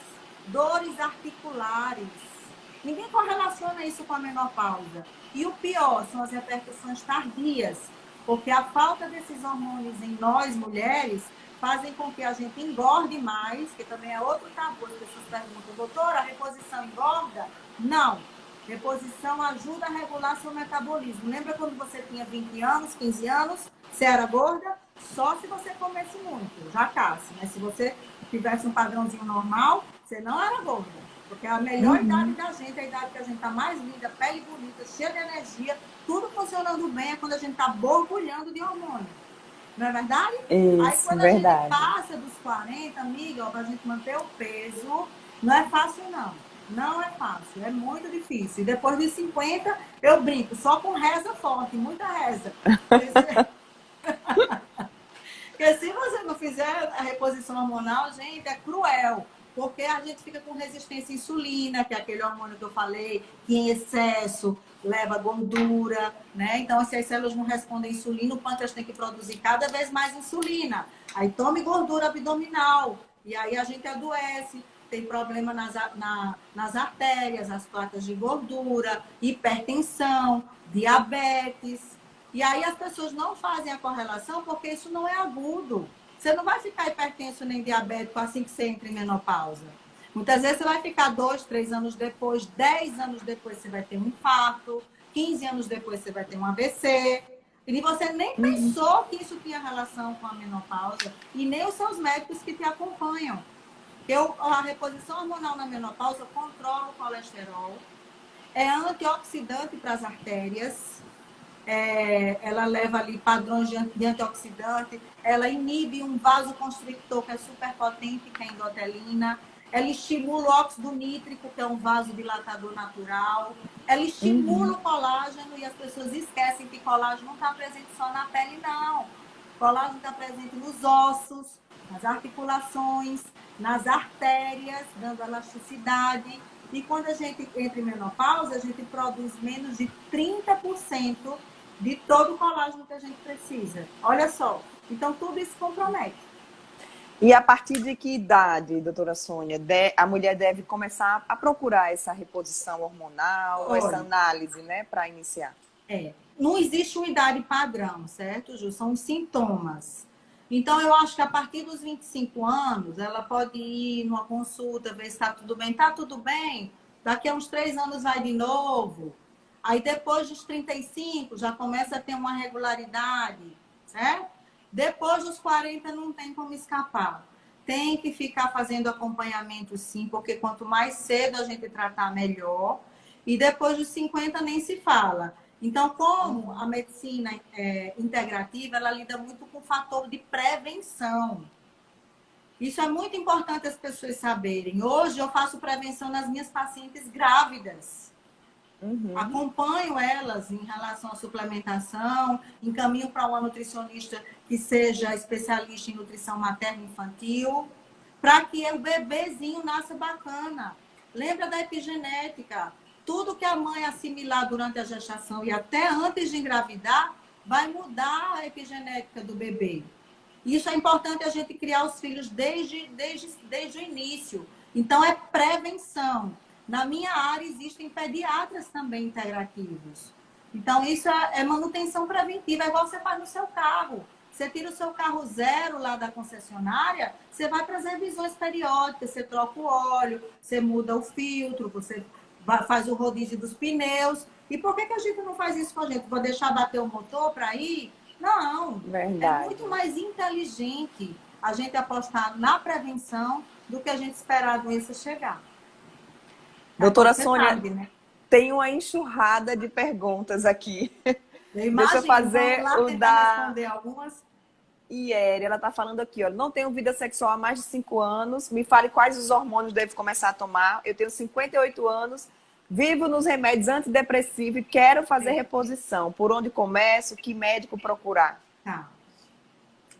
dores articulares. Ninguém correlaciona isso com a menopausa. E o pior são as repercussões tardias, porque a falta desses hormônios em nós, mulheres, fazem com que a gente engorde mais, que também é outro tabu. As pessoas perguntam, doutora, a reposição engorda? Não. Reposição ajuda a regular seu metabolismo. Lembra quando você tinha 20 anos, 15 anos, você era gorda? Só se você comesse muito, já casse. Mas se você tivesse um padrãozinho normal, você não era gorda. Porque a melhor idade da gente, a idade que a gente está mais linda, pele bonita, cheia de energia, tudo funcionando bem, é quando a gente está borbulhando de hormônio. Não é verdade? Isso, aí quando verdade. a gente passa dos 40, amiga, para a gente manter o peso, não é fácil não. Não é fácil, é muito difícil. E depois de 50, eu brinco, só com reza forte, muita reza. Porque se você não fizer a reposição hormonal, gente, é cruel. Porque a gente fica com resistência à insulina, que é aquele hormônio que eu falei, que em excesso leva gordura, né? Então, se as células não respondem à insulina, o pâncreas tem que produzir cada vez mais insulina. Aí tome gordura abdominal. E aí a gente adoece, tem problema nas artérias, as placas de gordura, hipertensão, diabetes. E aí as pessoas não fazem a correlação porque isso não é agudo. Você não vai ficar hipertenso nem diabético assim que você entra em menopausa. Muitas vezes você vai ficar 2, 3 anos depois, 10 anos depois você vai ter um infarto, 15 anos depois você vai ter um AVC. E você nem pensou que isso tinha relação com a menopausa e nem os seus médicos que te acompanham. A reposição hormonal na menopausa controla o colesterol, é antioxidante para as artérias, ela leva ali padrões de antioxidante, ela inibe um vasoconstrictor que é super potente, que é a endotelina, ela estimula o óxido nítrico, que é um vasodilatador natural, ela estimula o colágeno, e as pessoas esquecem que colágeno não está presente só na pele, não. O colágeno está presente nos ossos, nas articulações, nas artérias, dando elasticidade. E quando a gente entra em menopausa, a gente produz menos de 30% de todo o colágeno que a gente precisa. Olha só. Então, tudo isso compromete. E a partir de que idade, doutora Sônia, a mulher deve começar a procurar essa reposição hormonal, essa análise, né, para iniciar? Não existe uma idade padrão, certo, Ju? São os sintomas. Então, eu acho que a partir dos 25 anos, ela pode ir numa consulta, ver se está tudo bem. Está tudo bem? Daqui a uns 3 anos vai de novo. Aí, depois dos 35, já começa a ter uma regularidade, certo? Depois dos 40, não tem como escapar. Tem que ficar fazendo acompanhamento, sim, porque quanto mais cedo a gente tratar, melhor. E depois dos 50, nem se fala. Então, como a medicina integrativa, ela lida muito com o fator de prevenção. Isso é muito importante as pessoas saberem. Hoje eu faço prevenção nas minhas pacientes grávidas. Acompanho elas em relação à suplementação, encaminho para uma nutricionista que seja especialista em nutrição materna e infantil, para que o bebezinho nasça bacana. Lembra da epigenética? Tudo que a mãe assimilar durante a gestação e até antes de engravidar vai mudar a epigenética do bebê. Isso é importante a gente criar os filhos desde o início. Então, é prevenção. Na minha área, existem pediatras também integrativos. Então, isso é manutenção preventiva. É igual você faz no seu carro. Você tira o seu carro zero lá da concessionária, você vai para as revisões periódicas, você troca o óleo, você muda o filtro, você faz o rodízio dos pneus. E por que a gente não faz isso com a gente? Vou deixar bater o motor para ir? Não, Verdade. é muito mais inteligente a gente apostar na prevenção do que a gente esperar a doença chegar. Doutora Você Sônia, sabe, né? tem uma enxurrada de perguntas aqui. Eu imagino, Deixa eu fazer vamos lá o tentar da responder algumas. Ieri. Ela está falando aqui, ó, não tenho vida sexual há mais de 5 anos. Me fale quais os hormônios devo começar a tomar. Eu tenho 58 anos. Vivo nos remédios antidepressivos e quero fazer reposição. Por onde começo? Que médico procurar? Tá.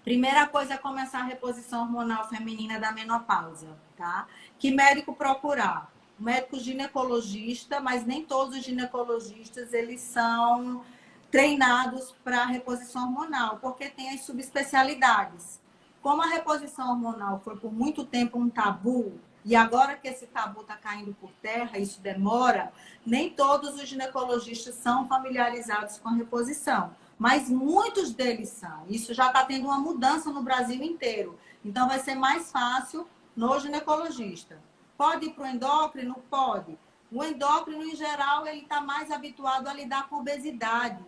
Primeira coisa é começar a reposição hormonal feminina da menopausa, tá? Que médico procurar? O médico ginecologista, mas nem todos os ginecologistas, eles são treinados para reposição hormonal, porque tem as subespecialidades. Como a reposição hormonal foi por muito tempo um tabu, e agora que esse tabu está caindo por terra, isso demora, nem todos os ginecologistas são familiarizados com a reposição. Mas muitos deles são. Isso já está tendo uma mudança no Brasil inteiro. Então, vai ser mais fácil no ginecologista. Pode ir para o endócrino? Pode. O endócrino, em geral, ele está mais habituado a lidar com obesidade,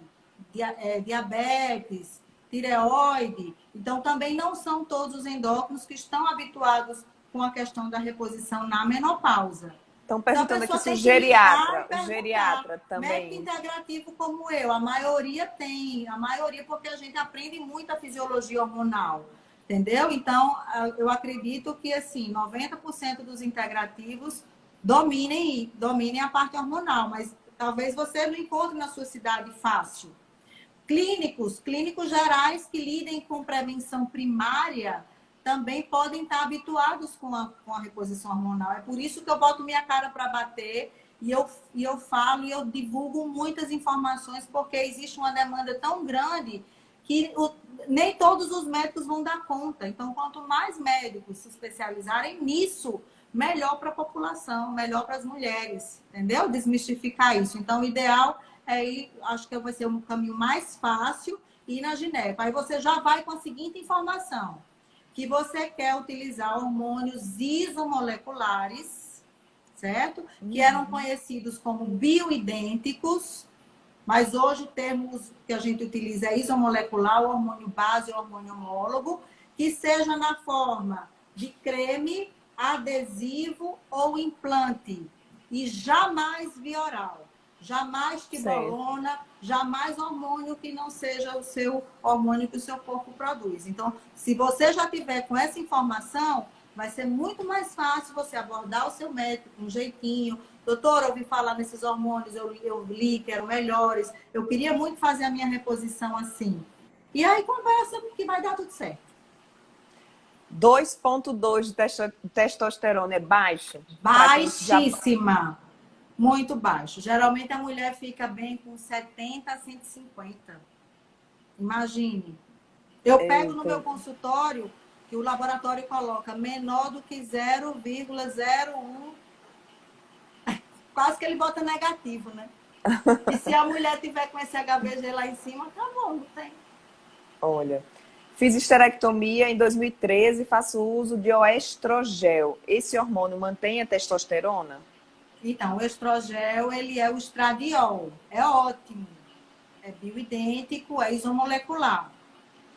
diabetes, tireoide. Então, também não são todos os endócrinos que estão habituados com a questão da reposição na menopausa. Estão perguntando Então, aqui se o geriatra também. Médico integrativo como eu, a maioria tem. A maioria porque a gente aprende muito a fisiologia hormonal. Entendeu? Então, eu acredito que, assim, 90% dos integrativos dominem a parte hormonal. Mas talvez você não encontre na sua cidade fácil. Clínicos gerais que lidem com prevenção primária também podem estar habituados com a reposição hormonal. É por isso que eu boto minha cara para bater e eu falo e eu divulgo muitas informações, porque existe uma demanda tão grande que nem todos os médicos vão dar conta. Então, quanto mais médicos se especializarem nisso, melhor para a população, melhor para as mulheres, entendeu? Desmistificar isso. Então, o ideal é ir, acho que vai ser um caminho mais fácil, ir na gineco. Aí você já vai com a seguinte informação: que você quer utilizar hormônios isomoleculares, certo? Que eram conhecidos como bioidênticos, mas hoje o termo que a gente utiliza é isomolecular, o hormônio base e o hormônio homólogo, que seja na forma de creme, adesivo ou implante, e jamais via oral. Jamais tibolona, jamais hormônio que não seja o seu hormônio que o seu corpo produz. Então, se você já tiver com essa informação, vai ser muito mais fácil você abordar o seu médico com um jeitinho. Doutora, eu ouvi falar nesses hormônios, eu li que eram melhores, eu queria muito fazer a minha reposição assim. E aí conversa que vai dar tudo certo. 2,2 de testosterona é baixo? Baixíssima. Muito baixo. Geralmente a mulher fica bem com 70 a 150. Imagine. Eu pego no meu consultório, que o laboratório coloca menor do que 0,01. Quase que ele bota negativo, né? E se a mulher tiver com esse HBG lá em cima, tá bom, não tem. Olha, fiz esterectomia em 2013 e faço uso de oestrogel. Esse hormônio mantém a testosterona? Então, o estrogel, ele é o estradiol. É ótimo. É bioidêntico, é isomolecular.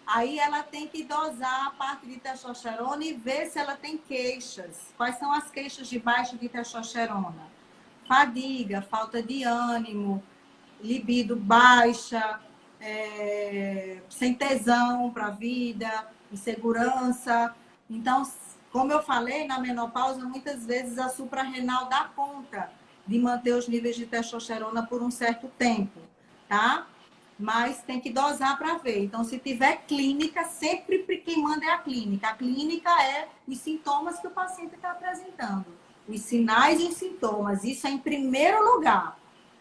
Aí ela tem que dosar a parte de testosterona e ver se ela tem queixas. Quais são as queixas de baixa de testosterona? Fadiga, falta de ânimo, libido baixa, sem tesão para a vida, insegurança. Então, Como eu falei, na menopausa, muitas vezes a suprarrenal dá conta de manter os níveis de testosterona por um certo tempo, tá? Mas tem que dosar para ver. Então, se tiver clínica, sempre quem manda é a clínica. A clínica é os sintomas que o paciente está apresentando. Os sinais e os sintomas. Isso é em primeiro lugar.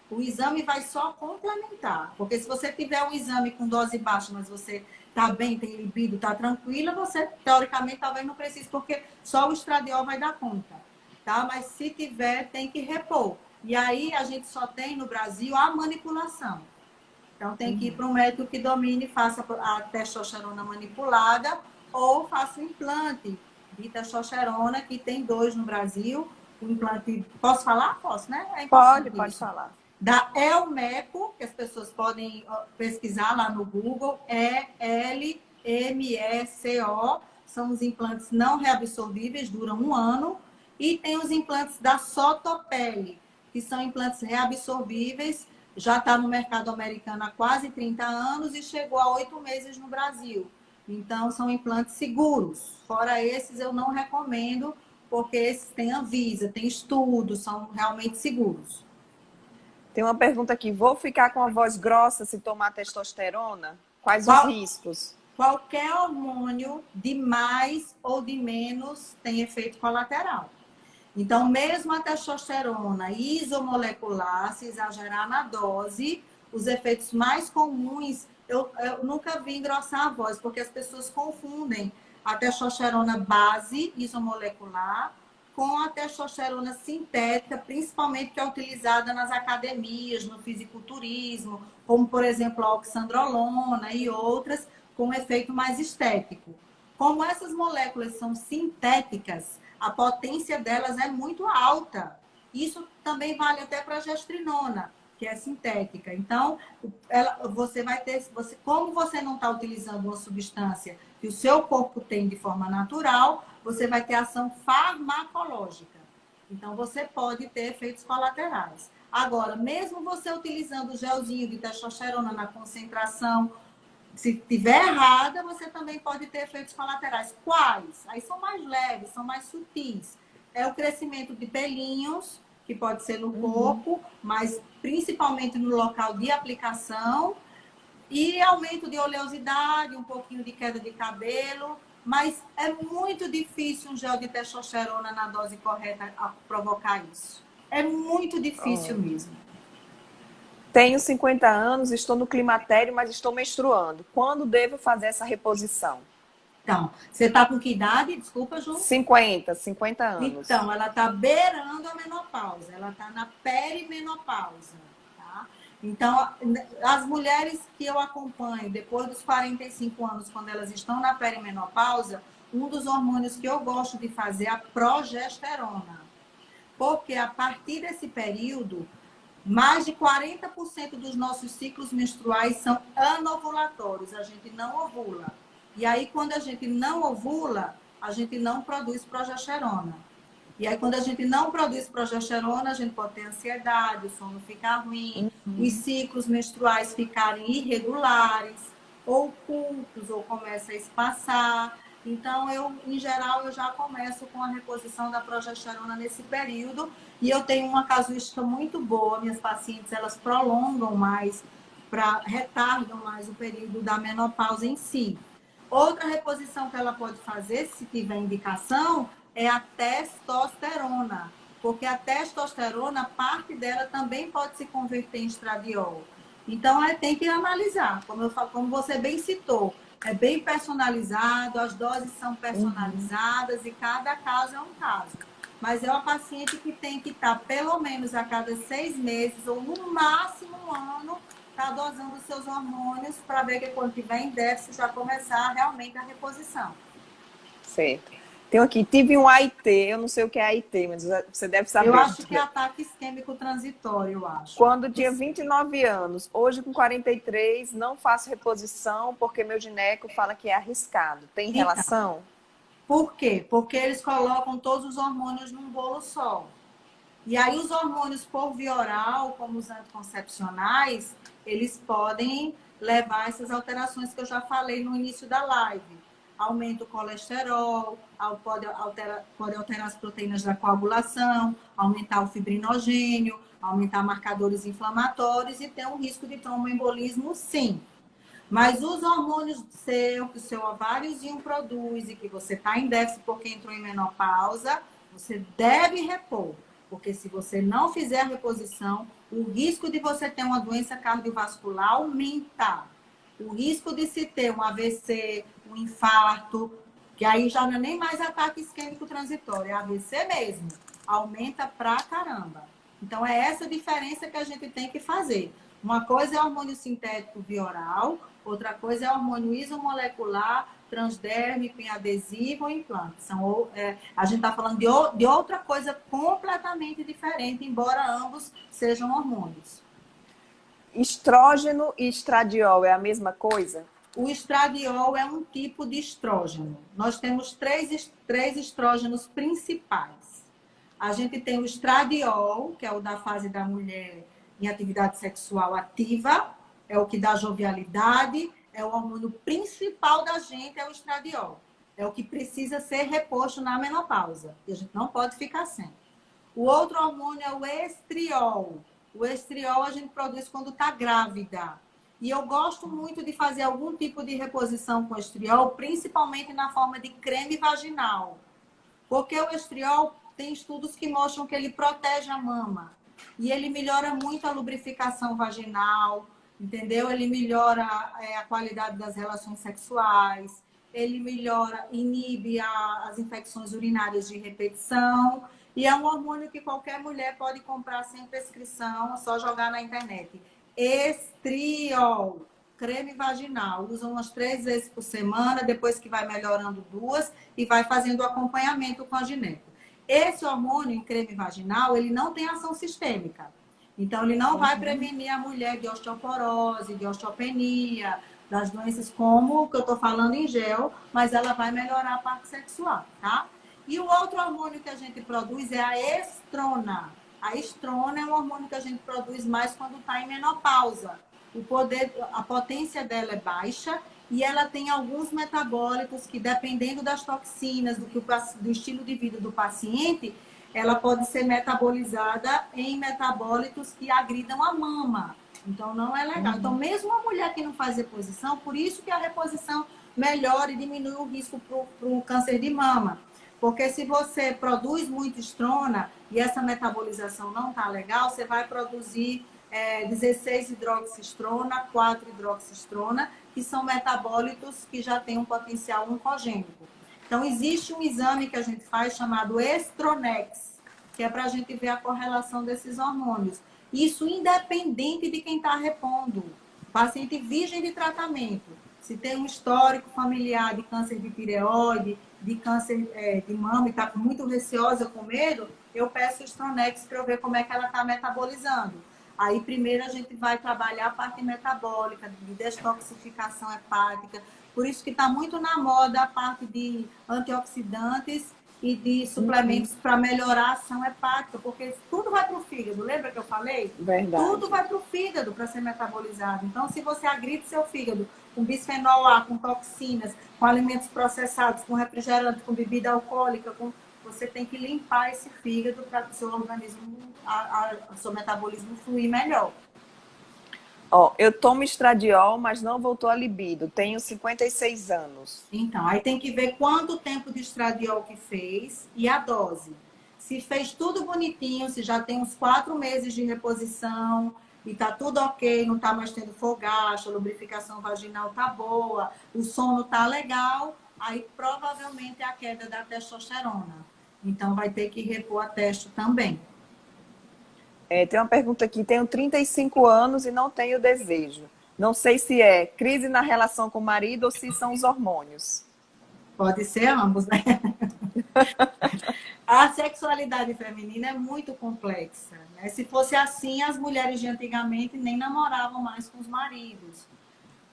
O exame vai só complementar. Porque se você tiver um exame com dose baixa, mas você está bem, tem libido, está tranquila, você, teoricamente, talvez não precise, porque só o estradiol vai dar conta. Tá? Mas se tiver, tem que repor. E aí, a gente só tem no Brasil a manipulação. Então, tem que ir para um médico que domine, faça a testosterona manipulada ou faça um implante de testosterona, que tem 2 no Brasil. O implante, posso falar? Posso, né? É Pode falar. Da Elmeco, que as pessoas podem pesquisar lá no Google, é LMECO, são os implantes não reabsorvíveis, duram 1 ano. E tem os implantes da Sotopele, que são implantes reabsorvíveis, já está no mercado americano há quase 30 anos e chegou a 8 meses no Brasil. Então, são implantes seguros. Fora esses, eu não recomendo, porque esses têm Anvisa, tem estudos, são realmente seguros. Tem uma pergunta aqui. Vou ficar com a voz grossa se tomar testosterona? Quais os riscos? Qualquer hormônio de mais ou de menos tem efeito colateral. Então, mesmo a testosterona isomolecular, se exagerar na dose, os efeitos mais comuns, eu nunca vi engrossar a voz, porque as pessoas confundem a testosterona base isomolecular com a testosterona sintética, principalmente que é utilizada nas academias, no fisiculturismo, como, por exemplo, a oxandrolona e outras, com efeito mais estético. Como essas moléculas são sintéticas, a potência delas é muito alta. Isso também vale até para a gestrinona, que é sintética. Então, você vai ter, como você não está utilizando uma substância que o seu corpo tem de forma natural, você vai ter ação farmacológica. Então, você pode ter efeitos colaterais. Agora, mesmo você utilizando o gelzinho de testosterona na concentração, se tiver errada, você também pode ter efeitos colaterais. Quais? Aí são mais leves, são mais sutis. É o crescimento de pelinhos, que pode ser no corpo, mas principalmente no local de aplicação. E aumento de oleosidade, um pouquinho de queda de cabelo. Mas é muito difícil um gel de testosterona na dose correta provocar isso. É muito difícil mesmo. Tenho 50 anos, estou no climatério, mas estou menstruando. Quando devo fazer essa reposição? Então, você está com que idade? Desculpa, Ju. 50 anos. Então, ela está beirando a menopausa. Ela está na perimenopausa. Tá? Então, as mulheres que eu acompanho depois dos 45 anos, quando elas estão na perimenopausa, um dos hormônios que eu gosto de fazer é a progesterona. Porque a partir desse período, mais de 40% dos nossos ciclos menstruais são anovulatórios, a gente não ovula. E aí, quando a gente não ovula, a gente não produz progesterona. E aí, quando a gente não produz progesterona, a gente pode ter ansiedade, o sono ficar ruim, os ciclos menstruais ficarem irregulares, ou curtos, ou começa a espaçar. Então, em geral, eu já começo com a reposição da progesterona nesse período. E eu tenho uma casuística muito boa. Minhas pacientes, elas prolongam mais, retardam mais o período da menopausa em si. Outra reposição que ela pode fazer, se tiver indicação, é a testosterona. Porque a testosterona, parte dela também pode se converter em estradiol. Então, tem que analisar. Como você bem citou, é bem personalizado, as doses são personalizadas e cada caso é um caso. Mas é uma paciente que tem que estar pelo menos a cada 6 meses ou no máximo 1 ano, tá dosando os seus hormônios para ver que quando tiver em déficit já começar realmente a reposição. Certo. Tem aqui, tive um AIT, eu não sei o que é AIT, mas você deve saber. Eu acho que é ataque isquêmico transitório, eu acho. Quando tinha 29 anos, hoje com 43, não faço reposição porque meu gineco fala que é arriscado. Tem relação? Por quê? Porque eles colocam todos os hormônios num bolo só. E aí os hormônios por via oral, como os anticoncepcionais, eles podem levar a essas alterações que eu já falei no início da live. aumenta o colesterol, pode alterar as proteínas da coagulação, aumentar o fibrinogênio, aumentar marcadores inflamatórios e ter um risco de tromboembolismo, sim. Mas os hormônios que o seu ováriozinho produz e que você está em déficit porque entrou em menopausa, você deve repor. Porque se você não fizer a reposição, o risco de você ter uma doença cardiovascular aumenta. O risco de se ter um AVC, um infarto, que aí já não é nem mais ataque isquêmico transitório, é AVC mesmo. Aumenta pra caramba. Então, é essa diferença que a gente tem que fazer. Uma coisa é hormônio sintético via oral, outra coisa é hormônio isomolecular, transdérmico, em adesivo ou implante. A gente está falando de outra coisa completamente diferente, embora ambos sejam hormônios. Estrógeno e estradiol é a mesma coisa? O estradiol é um tipo de estrógeno. Nós temos três estrógenos principais. A gente tem o estradiol, que é o da fase da mulher em atividade sexual ativa, é o que dá jovialidade, é o hormônio principal da gente, é o estradiol. É o que precisa ser reposto na menopausa. E a gente não pode ficar sem. O outro hormônio é o estriol. O estriol a gente produz quando está grávida. E eu gosto muito de fazer algum tipo de reposição com estriol, principalmente na forma de creme vaginal. Porque o estriol tem estudos que mostram que ele protege a mama. E ele melhora muito a lubrificação vaginal, entendeu? Ele melhora a qualidade das relações sexuais, ele melhora, inibe as infecções urinárias de repetição. E é um hormônio que qualquer mulher pode comprar sem prescrição, só jogar na internet. Estriol, creme vaginal. Usa umas 3 vezes por semana, depois que vai melhorando 2 e vai fazendo o acompanhamento com a gineco. Esse hormônio em creme vaginal, ele não tem ação sistêmica. Então, ele não vai prevenir a mulher de osteoporose, de osteopenia, das doenças como o que eu estou falando em gel, mas ela vai melhorar a parte sexual, tá? E o outro hormônio que a gente produz é a estrona. A estrona é um hormônio que a gente produz mais quando está em menopausa. A potência dela é baixa e ela tem alguns metabólitos que, dependendo das toxinas, do estilo de vida do paciente, ela pode ser metabolizada em metabólitos que agridam a mama. Então, não é legal. Então, mesmo uma mulher que não faz reposição, por isso que a reposição melhora e diminui o risco para o câncer de mama. Porque se você produz muito estrona e essa metabolização não está legal, você vai produzir 16 hidroxiestrona, 4 hidroxiestrona, que são metabólitos que já têm um potencial oncogênico. Então, existe um exame que a gente faz chamado Estronex, que é para a gente ver a correlação desses hormônios. Isso independente de quem está repondo. Paciente virgem de tratamento. Se tem um histórico familiar de câncer de tireoide, de câncer de mama e está muito receosa, com medo, eu peço o Estronex para eu ver como é que ela está metabolizando. Aí, primeiro, a gente vai trabalhar a parte metabólica, de detoxificação hepática. Por isso que está muito na moda a parte de antioxidantes e de suplementos para melhorar a ação hepática, porque tudo vai para o fígado. Lembra que eu falei? Verdade. Tudo vai para o fígado para ser metabolizado. Então, se você agride seu fígado com bisfenol A, com toxinas, com alimentos processados, com refrigerante, com bebida alcoólica, você tem que limpar esse fígado para que o seu organismo, o seu metabolismo fluir melhor. Ó, eu tomo estradiol, mas não voltou a libido. Tenho 56 anos. Então, aí tem que ver quanto tempo de estradiol que fez e a dose. Se fez tudo bonitinho, se já tem uns 4 meses de reposição e tá tudo ok, não tá mais tendo fogacho, a lubrificação vaginal tá boa, o sono tá legal, aí provavelmente é a queda da testosterona. Então, vai ter que repor a testo também. Tem uma pergunta aqui. Tenho 35 anos e não tenho desejo. Não sei se é crise na relação com o marido ou se são os hormônios. Pode ser ambos, né? A sexualidade feminina é muito complexa, né? Se fosse assim, as mulheres de antigamente nem namoravam mais com os maridos.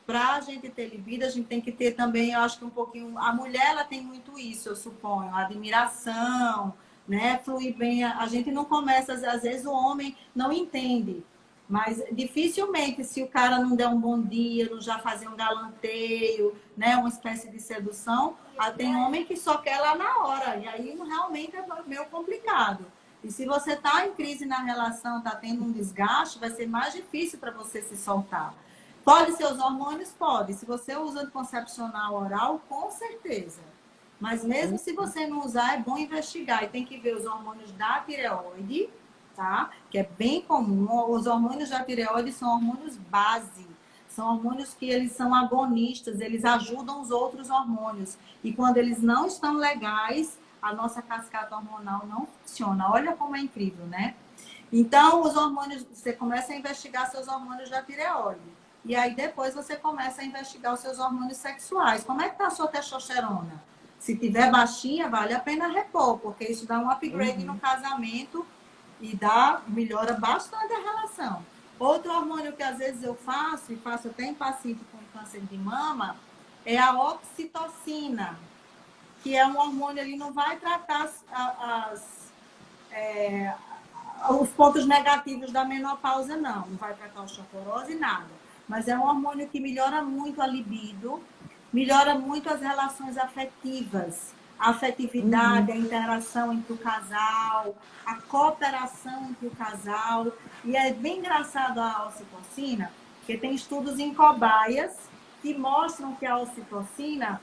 Para a gente ter libido, a gente tem que ter também, eu acho que um pouquinho... A mulher, ela tem muito isso, eu suponho. A admiração, né? Fluir bem. A gente não começa, às vezes o homem não entende. Mas dificilmente, se o cara não der um bom dia, não já fazer um galanteio, né, uma espécie de sedução, tem homem que só quer lá na hora. E aí realmente é meio complicado. E se você está em crise na relação, está tendo um desgaste, vai ser mais difícil para você se soltar. Pode ser os hormônios? Pode. Se você usa anticoncepcional oral, com certeza. Mas mesmo se você não usar, é bom investigar. E tem que ver os hormônios da tireoide, tá? Que é bem comum. Os hormônios da tireoide são hormônios base. São hormônios que eles são agonistas, eles ajudam os outros hormônios. E quando eles não estão legais, a nossa cascata hormonal não funciona. Olha como é incrível, né? Então, os hormônios, você começa a investigar seus hormônios da tireoide. E aí, depois, você começa a investigar os seus hormônios sexuais. Como é que está a sua testosterona? Se tiver baixinha, vale a pena repor, porque isso dá um upgrade no casamento e melhora bastante a relação. Outro hormônio que às vezes eu faço, e faço até em paciente com câncer de mama, é a oxitocina, que é um hormônio, ele não vai tratar os pontos negativos da menopausa, não. Não vai tratar osteoporose, nada. Mas é um hormônio que melhora muito a libido, melhora muito as relações afetivas, a afetividade, a interação entre o casal, a cooperação entre o casal. E é bem engraçado a ocitocina, porque tem estudos em cobaias que mostram que a ocitocina,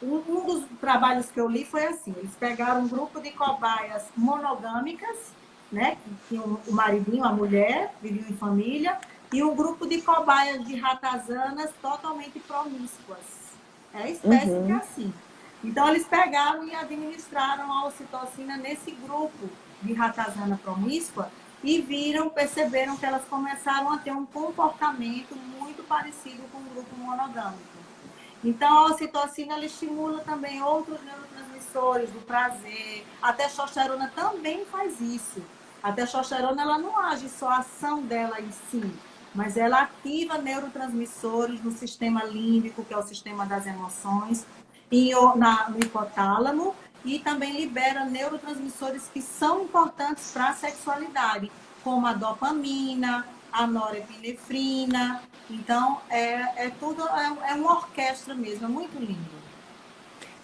um dos trabalhos que eu li foi assim, eles pegaram um grupo de cobaias monogâmicas, né, que tinham o maridinho, a mulher, viviam em família, e um grupo de cobaias de ratazanas totalmente promíscuas. É a espécie que é assim. Então, eles pegaram e administraram a ocitocina nesse grupo de ratazana promíscua e perceberam que elas começaram a ter um comportamento muito parecido com o grupo monogâmico. Então, a ocitocina ela estimula também outros neurotransmissores do prazer. A testosterona também faz isso. A testosterona ela não age só a ação dela em si, mas ela ativa neurotransmissores no sistema límbico, que é o sistema das emoções, no hipotálamo, e também libera neurotransmissores que são importantes para a sexualidade, como a dopamina, a norepinefrina. Então, é uma orquestra mesmo, é muito lindo.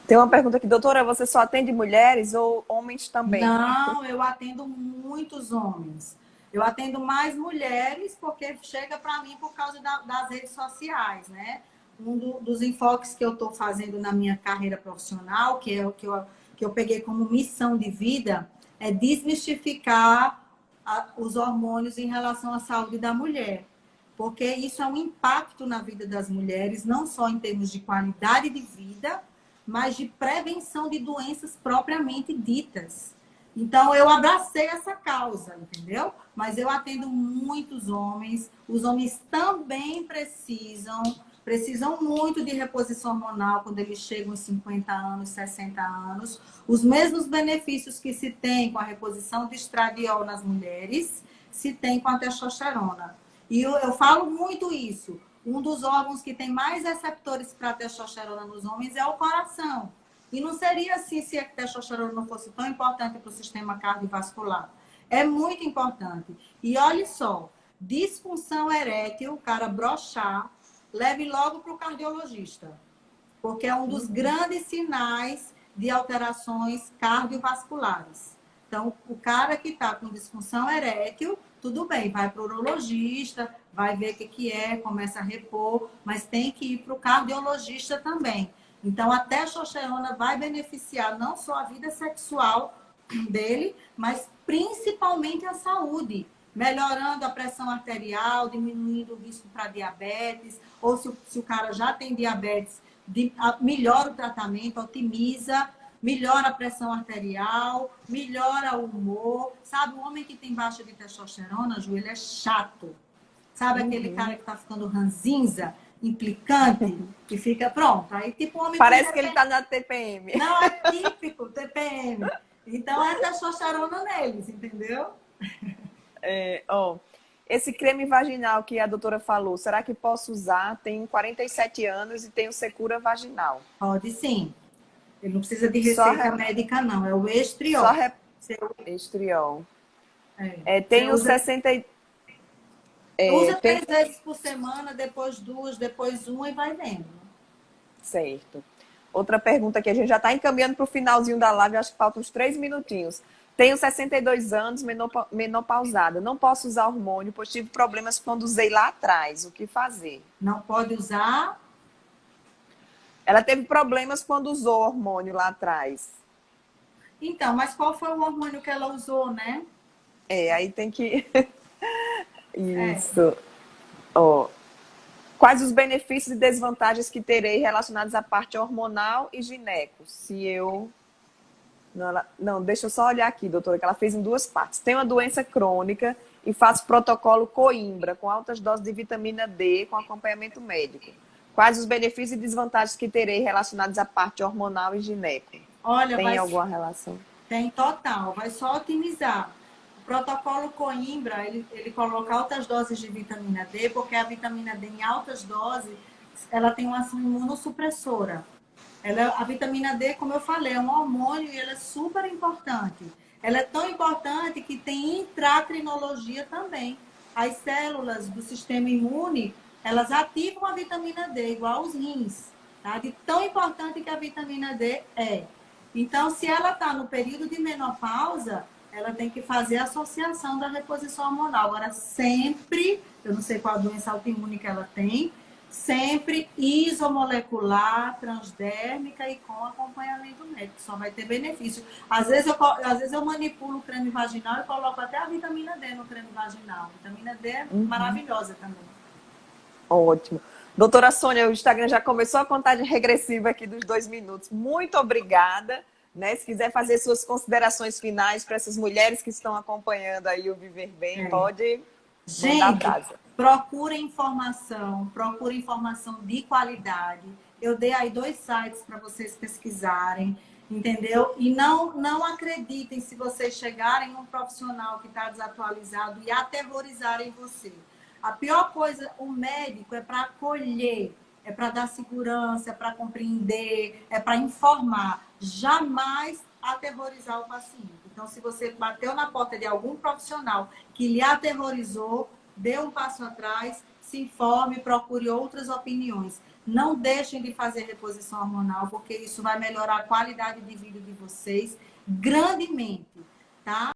Tem uma pergunta aqui, doutora, você só atende mulheres ou homens também? Não, eu atendo muitos homens. Eu atendo mais mulheres, porque chega para mim por causa das redes sociais, né? Dos enfoques que eu estou fazendo na minha carreira profissional, que é o que eu peguei como missão de vida, é desmistificar os hormônios em relação à saúde da mulher. Porque isso é um impacto na vida das mulheres, não só em termos de qualidade de vida, mas de prevenção de doenças propriamente ditas. Então, eu abracei essa causa, entendeu? Mas eu atendo muitos homens. Os homens também precisam muito de reposição hormonal quando eles chegam aos 50 anos, 60 anos. Os mesmos benefícios que se tem com a reposição de estradiol nas mulheres, se tem com a testosterona. E eu falo muito isso. Um dos órgãos que tem mais receptores para a testosterona nos homens é o coração. E não seria assim se a testosterona não fosse tão importante para o sistema cardiovascular. É muito importante. E olha só, disfunção erétil, o cara broxar, leve logo para o cardiologista. Porque é um dos grandes sinais de alterações cardiovasculares. Então, o cara que está com disfunção erétil, tudo bem, vai para o urologista, vai ver o que é, começa a repor, mas tem que ir para o cardiologista também. Então, a testosterona vai beneficiar não só a vida sexual dele, mas principalmente a saúde, melhorando a pressão arterial, diminuindo o risco para diabetes, ou se o cara já tem diabetes, melhora o tratamento, otimiza, melhora a pressão arterial, melhora o humor. Sabe, o homem que tem baixa de testosterona, Ju, ele é chato. Sabe aquele cara que tá ficando ranzinza, implicante, que fica pronto. Aí, tipo, o homem parece que ele tá na TPM. Não, é típico TPM. Então, é testosterona neles, entendeu? Esse creme vaginal que a doutora falou, será que posso usar? Tenho 47 anos e tenho secura vaginal. Pode sim. Ele não precisa de receita médica, não. É o estriol. Estriol. Tem Você os usa, 60. usa Tem 3 vezes por semana, depois 2, depois 1 e vai vendo. Certo. Outra pergunta que a gente já está encaminhando para o finalzinho da live, acho que faltam uns 3 minutinhos. Tenho 62 anos, menopausada. Não posso usar hormônio, pois tive problemas quando usei lá atrás. O que fazer? Não pode usar. Ela teve problemas quando usou hormônio lá atrás. Então, mas qual foi o hormônio que ela usou, né? Aí tem que. É. Isso. Ó. Quais os benefícios e desvantagens que terei relacionados à parte hormonal e gineco? Se eu. Não, deixa eu só olhar aqui, doutora, que ela fez em 2 partes. Tenho uma doença crônica e faço protocolo Coimbra, com altas doses de vitamina D, com acompanhamento médico. Quais os benefícios e desvantagens que terei relacionados à parte hormonal e gineco? Olha, Tem alguma relação? tem total, vai só otimizar. O protocolo Coimbra, ele coloca altas doses de vitamina D, porque a vitamina D em altas doses, ela tem uma ação imunossupressora. A vitamina D, como eu falei, é um hormônio e ela é super importante. Ela é tão importante que tem intracrinologia também. As células do sistema imune, elas ativam a vitamina D, igual os rins, tá? De tão importante que a vitamina D é. Então, se ela está no período de menopausa, ela tem que fazer a associação da reposição hormonal. Agora, sempre, eu não sei qual a doença autoimune que ela tem, sempre isomolecular, transdérmica e com acompanhamento médico. Só vai ter benefício. Às vezes eu manipulo o creme vaginal e coloco até a vitamina D no creme vaginal. A vitamina D é maravilhosa também. Ótimo. Doutora Sônia, o Instagram já começou a contagem regressiva aqui dos 2 minutos. Muito obrigada. Né? Se quiser fazer suas considerações finais para essas mulheres que estão acompanhando aí o Viver Bem, pode mandar brasa. Procure informação de qualidade. Eu dei aí 2 sites para vocês pesquisarem, entendeu? E não acreditem se vocês chegarem em um profissional que está desatualizado e aterrorizarem você. A pior coisa, o médico é para acolher, é para dar segurança, é para compreender, é para informar. Jamais aterrorizar o paciente. Então, se você bateu na porta de algum profissional que lhe aterrorizou, dê um passo atrás, se informe, procure outras opiniões. Não deixem de fazer reposição hormonal, porque isso vai melhorar a qualidade de vida de vocês grandemente, tá?